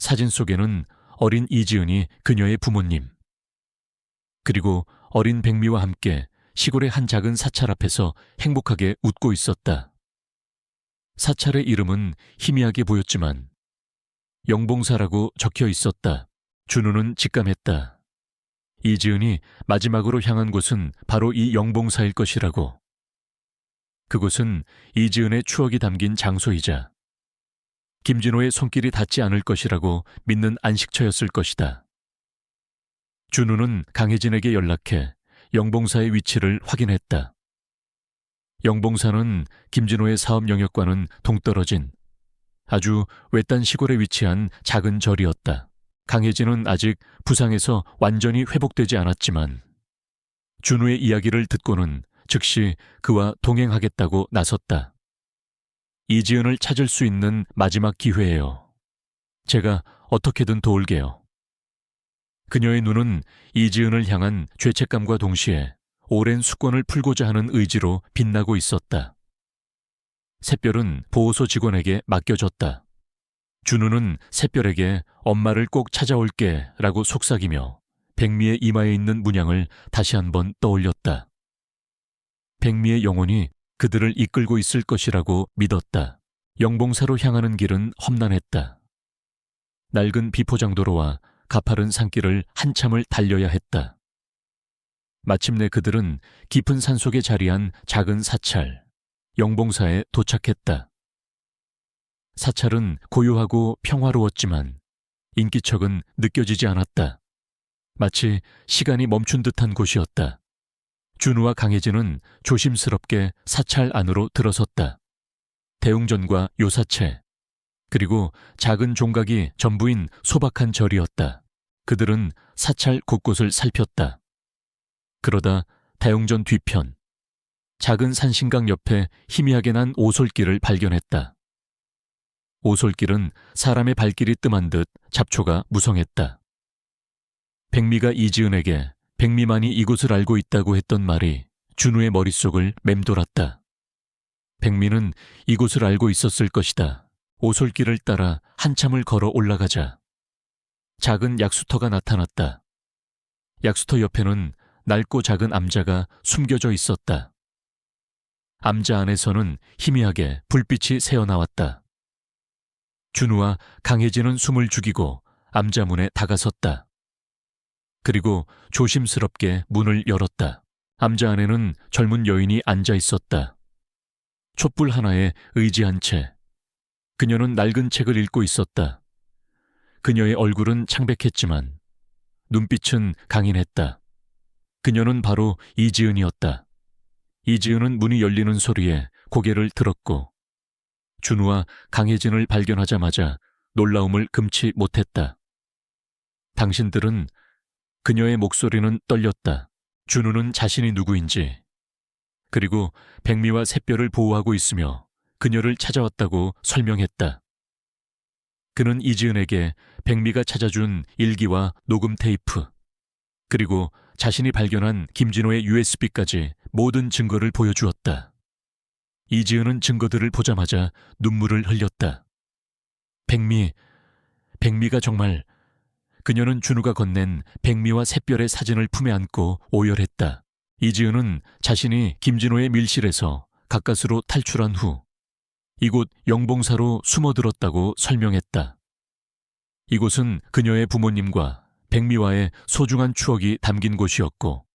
사진 속에는 어린 이지은이 그녀의 부모님, 그리고 어린 백미와 함께 시골의 한 작은 사찰 앞에서 행복하게 웃고 있었다. 사찰의 이름은 희미하게 보였지만 영봉사라고 적혀 있었다. 준우는 직감했다. 이지은이 마지막으로 향한 곳은 바로 이 영봉사일 것이라고. 그곳은 이지은의 추억이 담긴 장소이자 김진호의 손길이 닿지 않을 것이라고 믿는 안식처였을 것이다. 준우는 강혜진에게 연락해 영봉사의 위치를 확인했다. 영봉사는 김진호의 사업 영역과는 동떨어진 아주 외딴 시골에 위치한 작은 절이었다. 강혜진은 아직 부상에서 완전히 회복되지 않았지만 준우의 이야기를 듣고는 즉시 그와 동행하겠다고 나섰다. 이지은을 찾을 수 있는 마지막 기회예요. 제가 어떻게든 도울게요. 그녀의 눈은 이지은을 향한 죄책감과 동시에 오랜 숙권을 풀고자 하는 의지로 빛나고 있었다. 샛별은 보호소 직원에게 맡겨졌다. 준우는 샛별에게 엄마를 꼭 찾아올게 라고 속삭이며 백미의 이마에 있는 문양을 다시 한번 떠올렸다. 백미의 영혼이 그들을 이끌고 있을 것이라고 믿었다. 영봉사로 향하는 길은 험난했다. 낡은 비포장도로와 가파른 산길을 한참을 달려야 했다. 마침내 그들은 깊은 산속에 자리한 작은 사찰, 영봉사에 도착했다. 사찰은 고요하고 평화로웠지만 인기척은 느껴지지 않았다. 마치 시간이 멈춘 듯한 곳이었다. 준우와 강혜진은 조심스럽게 사찰 안으로 들어섰다. 대웅전과 요사체, 그리고 작은 종각이 전부인 소박한 절이었다. 그들은 사찰 곳곳을 살폈다. 그러다 대웅전 뒤편, 작은 산신강 옆에 희미하게 난 오솔길을 발견했다. 오솔길은 사람의 발길이 뜸한 듯 잡초가 무성했다. 백미가 이지은에게 백미만이 이곳을 알고 있다고 했던 말이 준우의 머릿속을 맴돌았다. 백미는 이곳을 알고 있었을 것이다. 오솔길을 따라 한참을 걸어 올라가자 작은 약수터가 나타났다. 약수터 옆에는 낡고 작은 암자가 숨겨져 있었다. 암자 안에서는 희미하게 불빛이 새어나왔다. 준우와 강혜진은 숨을 죽이고 암자 문에 다가섰다. 그리고 조심스럽게 문을 열었다. 암자 안에는 젊은 여인이 앉아 있었다. 촛불 하나에 의지한 채 그녀는 낡은 책을 읽고 있었다. 그녀의 얼굴은 창백했지만 눈빛은 강인했다. 그녀는 바로 이지은이었다. 이지은은 문이 열리는 소리에 고개를 들었고 준우와 강혜진을 발견하자마자 놀라움을 금치 못했다. 당신들은 그녀의 목소리는 떨렸다. 준우는 자신이 누구인지, 그리고 백미와 샛별을 보호하고 있으며 그녀를 찾아왔다고 설명했다. 그는 이지은에게 백미가 찾아준 일기와 녹음 테이프, 그리고 자신이 발견한 김진호의 USB까지 모든 증거를 보여주었다. 이지은은 증거들을 보자마자 눈물을 흘렸다. 백미가 정말... 그녀는 준우가 건넨 백미와 샛별의 사진을 품에 안고 오열했다. 이지은은 자신이 김진호의 밀실에서 가까스로 탈출한 후 이곳 영봉사로 숨어들었다고 설명했다. 이곳은 그녀의 부모님과 백미와의 소중한 추억이 담긴 곳이었고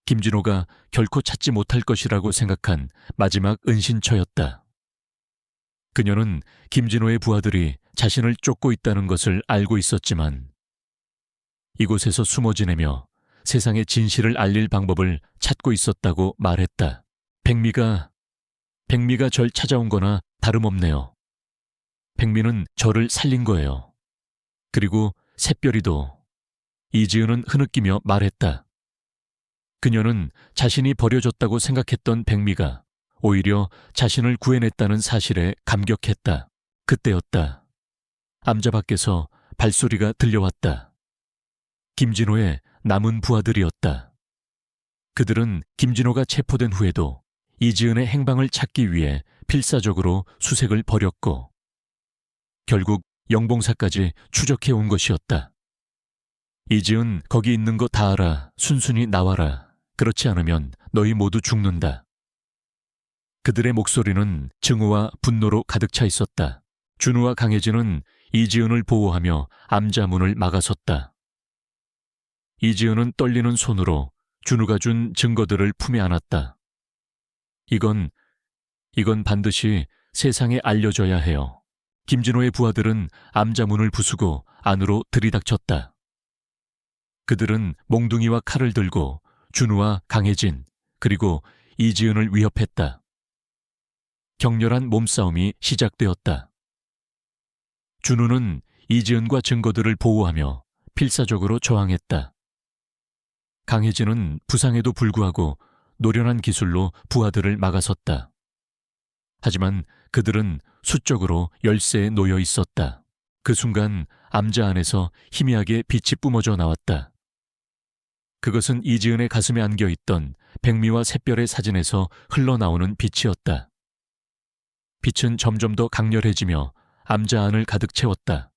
김진호가 결코 찾지 못할 것이라고 생각한 마지막 은신처였다. 그녀는 김진호의 부하들이 자신을 쫓고 있다는 것을 알고 있었지만 이곳에서 숨어 지내며 세상의 진실을 알릴 방법을 찾고 있었다고 말했다. 백미가 절 찾아온 거나 다름없네요. 백미는 저를 살린 거예요. 그리고 샛별이도. 이지은은 흐느끼며 말했다. 그녀는 자신이 버려졌다고 생각했던 백미가 오히려 자신을 구해냈다는 사실에 감격했다. 그때였다. 암자 밖에서 발소리가 들려왔다. 김진호의 남은 부하들이었다. 그들은 김진호가 체포된 후에도 이지은의 행방을 찾기 위해 필사적으로 수색을 벌였고 결국 영봉사까지 추적해 온 것이었다. 이지은 거기 있는 거 다 알아. 순순히 나와라. 그렇지 않으면 너희 모두 죽는다. 그들의 목소리는 증오와 분노로 가득 차 있었다. 준우와 강혜진은 이지은을 보호하며 암자 문을 막아섰다. 이지은은 떨리는 손으로 준우가 준 증거들을 품에 안았다. 이건 반드시 세상에 알려져야 해요. 김진호의 부하들은 암자 문을 부수고 안으로 들이닥쳤다. 그들은 몽둥이와 칼을 들고 준우와 강혜진 그리고 이지은을 위협했다. 격렬한 몸싸움이 시작되었다. 준우는 이지은과 증거들을 보호하며 필사적으로 저항했다. 강혜진은 부상에도 불구하고 노련한 기술로 부하들을 막아섰다. 하지만 그들은 수적으로 열세에 놓여 있었다. 그 순간 암자 안에서 희미하게 빛이 뿜어져 나왔다. 그것은 이지은의 가슴에 안겨있던 백미와 샛별의 사진에서 흘러나오는 빛이었다. 빛은 점점 더 강렬해지며 암자 안을 가득 채웠다.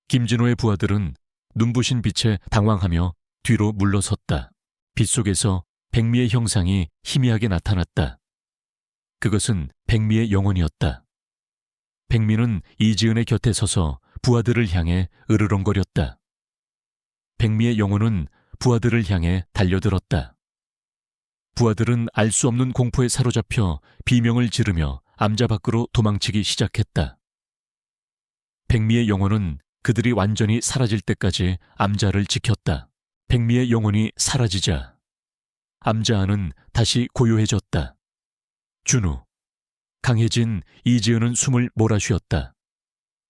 김진호의 부하들은 눈부신 빛에 당황하며 뒤로 물러섰다. 빛 속에서 백미의 형상이 희미하게 나타났다. 그것은 백미의 영혼이었다. 백미는 이지은의 곁에 서서 부하들을 향해 으르렁거렸다. 백미의 영혼은 부하들을 향해 달려들었다. 부하들은 알 수 없는 공포에 사로잡혀 비명을 지르며 암자 밖으로 도망치기 시작했다. 백미의 영혼은 그들이 완전히 사라질 때까지 암자를 지켰다. 백미의 영혼이 사라지자 암자 안은 다시 고요해졌다. 준우, 강혜진, 이지은은 숨을 몰아쉬었다.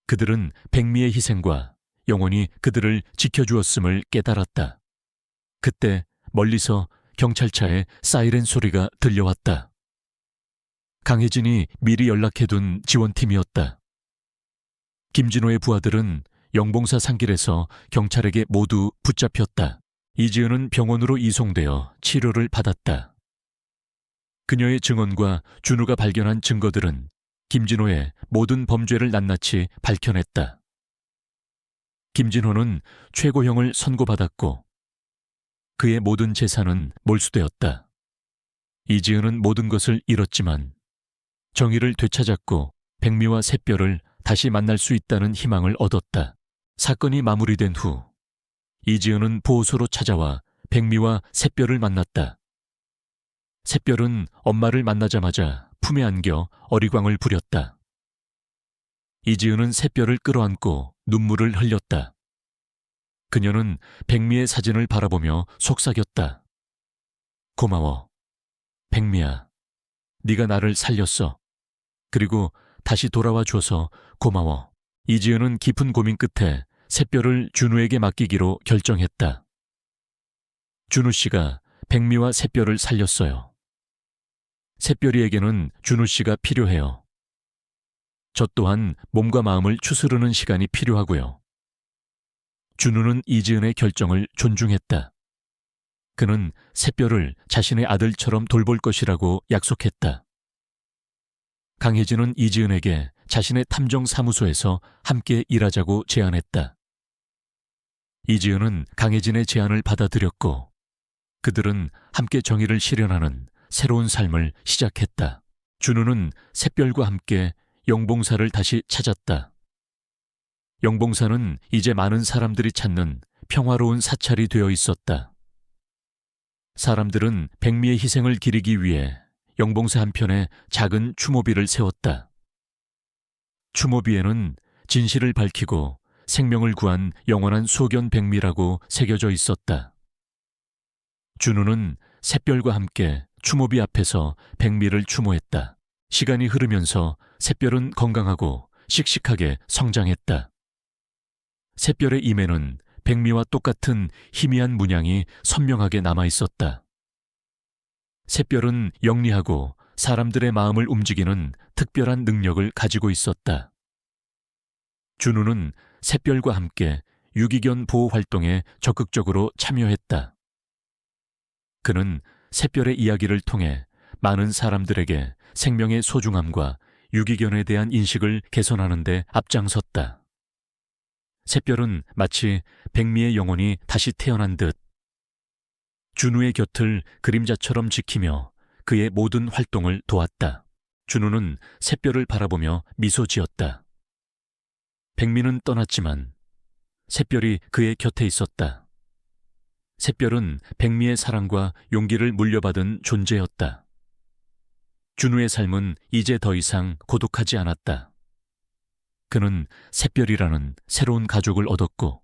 그들은 백미의 희생과 영혼이 그들을 지켜주었음을 깨달았다. 그때 멀리서 경찰차의 사이렌 소리가 들려왔다. 강혜진이 미리 연락해둔 지원팀이었다. 김진호의 부하들은 영봉사 산길에서 경찰에게 모두 붙잡혔다. 이지은은 병원으로 이송되어 치료를 받았다. 그녀의 증언과 준우가 발견한 증거들은 김진호의 모든 범죄를 낱낱이 밝혀냈다. 김진호는 최고형을 선고받았고 그의 모든 재산은 몰수되었다. 이지은은 모든 것을 잃었지만 정의를 되찾았고 백미와 샛별을 다시 만날 수 있다는 희망을 얻었다. 사건이 마무리된 후 이지은은 보호소로 찾아와 백미와 샛별을 만났다. 샛별은 엄마를 만나자마자 품에 안겨 어리광을 부렸다. 이지은은 샛별을 끌어안고 눈물을 흘렸다. 그녀는 백미의 사진을 바라보며 속삭였다. 고마워. 백미야, 네가 나를 살렸어. 그리고 다시 돌아와 줘서 고마워. 이지은은 깊은 고민 끝에 샛별을 준우에게 맡기기로 결정했다. 준우 씨가 백미와 샛별을 살렸어요. 샛별이에게는 준우 씨가 필요해요. 저 또한 몸과 마음을 추스르는 시간이 필요하고요. 준우는 이지은의 결정을 존중했다. 그는 샛별을 자신의 아들처럼 돌볼 것이라고 약속했다. 강혜진은 이지은에게 자신의 탐정사무소에서 함께 일하자고 제안했다. 이지은은 강혜진의 제안을 받아들였고 그들은 함께 정의를 실현하는 새로운 삶을 시작했다. 준우는 샛별과 함께 영봉사를 다시 찾았다. 영봉사는 이제 많은 사람들이 찾는 평화로운 사찰이 되어 있었다. 사람들은 백미의 희생을 기리기 위해 영봉사 한편에 작은 추모비를 세웠다. 추모비에는 진실을 밝히고 생명을 구한 영원한 소견 백미라고 새겨져 있었다. 준우는 샛별과 함께 추모비 앞에서 백미를 추모했다. 시간이 흐르면서 샛별은 건강하고 씩씩하게 성장했다. 샛별의 임에는 백미와 똑같은 희미한 문양이 선명하게 남아있었다. 샛별은 영리하고 사람들의 마음을 움직이는 특별한 능력을 가지고 있었다. 준우는 샛별과 함께 유기견 보호 활동에 적극적으로 참여했다. 그는 샛별의 이야기를 통해 많은 사람들에게 생명의 소중함과 유기견에 대한 인식을 개선하는 데 앞장섰다. 샛별은 마치 백미의 영혼이 다시 태어난 듯 준우의 곁을 그림자처럼 지키며 그의 모든 활동을 도왔다. 준우는 샛별을 바라보며 미소 지었다. 백미는 떠났지만 샛별이 그의 곁에 있었다. 샛별은 백미의 사랑과 용기를 물려받은 존재였다. 준우의 삶은 이제 더 이상 고독하지 않았다. 그는 샛별이라는 새로운 가족을 얻었고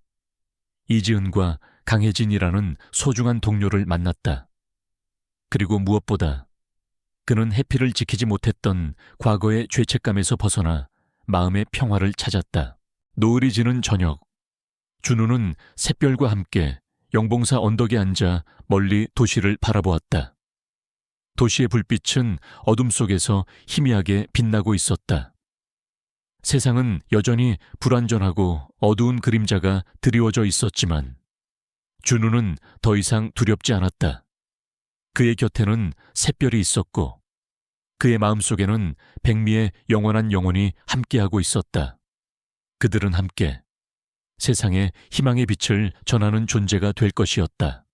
이지은과 강혜진이라는 소중한 동료를 만났다. 그리고 무엇보다 그는 해피를 지키지 못했던 과거의 죄책감에서 벗어나 마음의 평화를 찾았다. 노을이 지는 저녁, 준우는 샛별과 함께 영봉사 언덕에 앉아 멀리 도시를 바라보았다. 도시의 불빛은 어둠 속에서 희미하게 빛나고 있었다. 세상은 여전히 불완전하고 어두운 그림자가 드리워져 있었지만 준우는 더 이상 두렵지 않았다. 그의 곁에는 샛별이 있었고 그의 마음속에는 백미의 영원한 영혼이 함께하고 있었다. 그들은 함께 세상에 희망의 빛을 전하는 존재가 될 것이었다.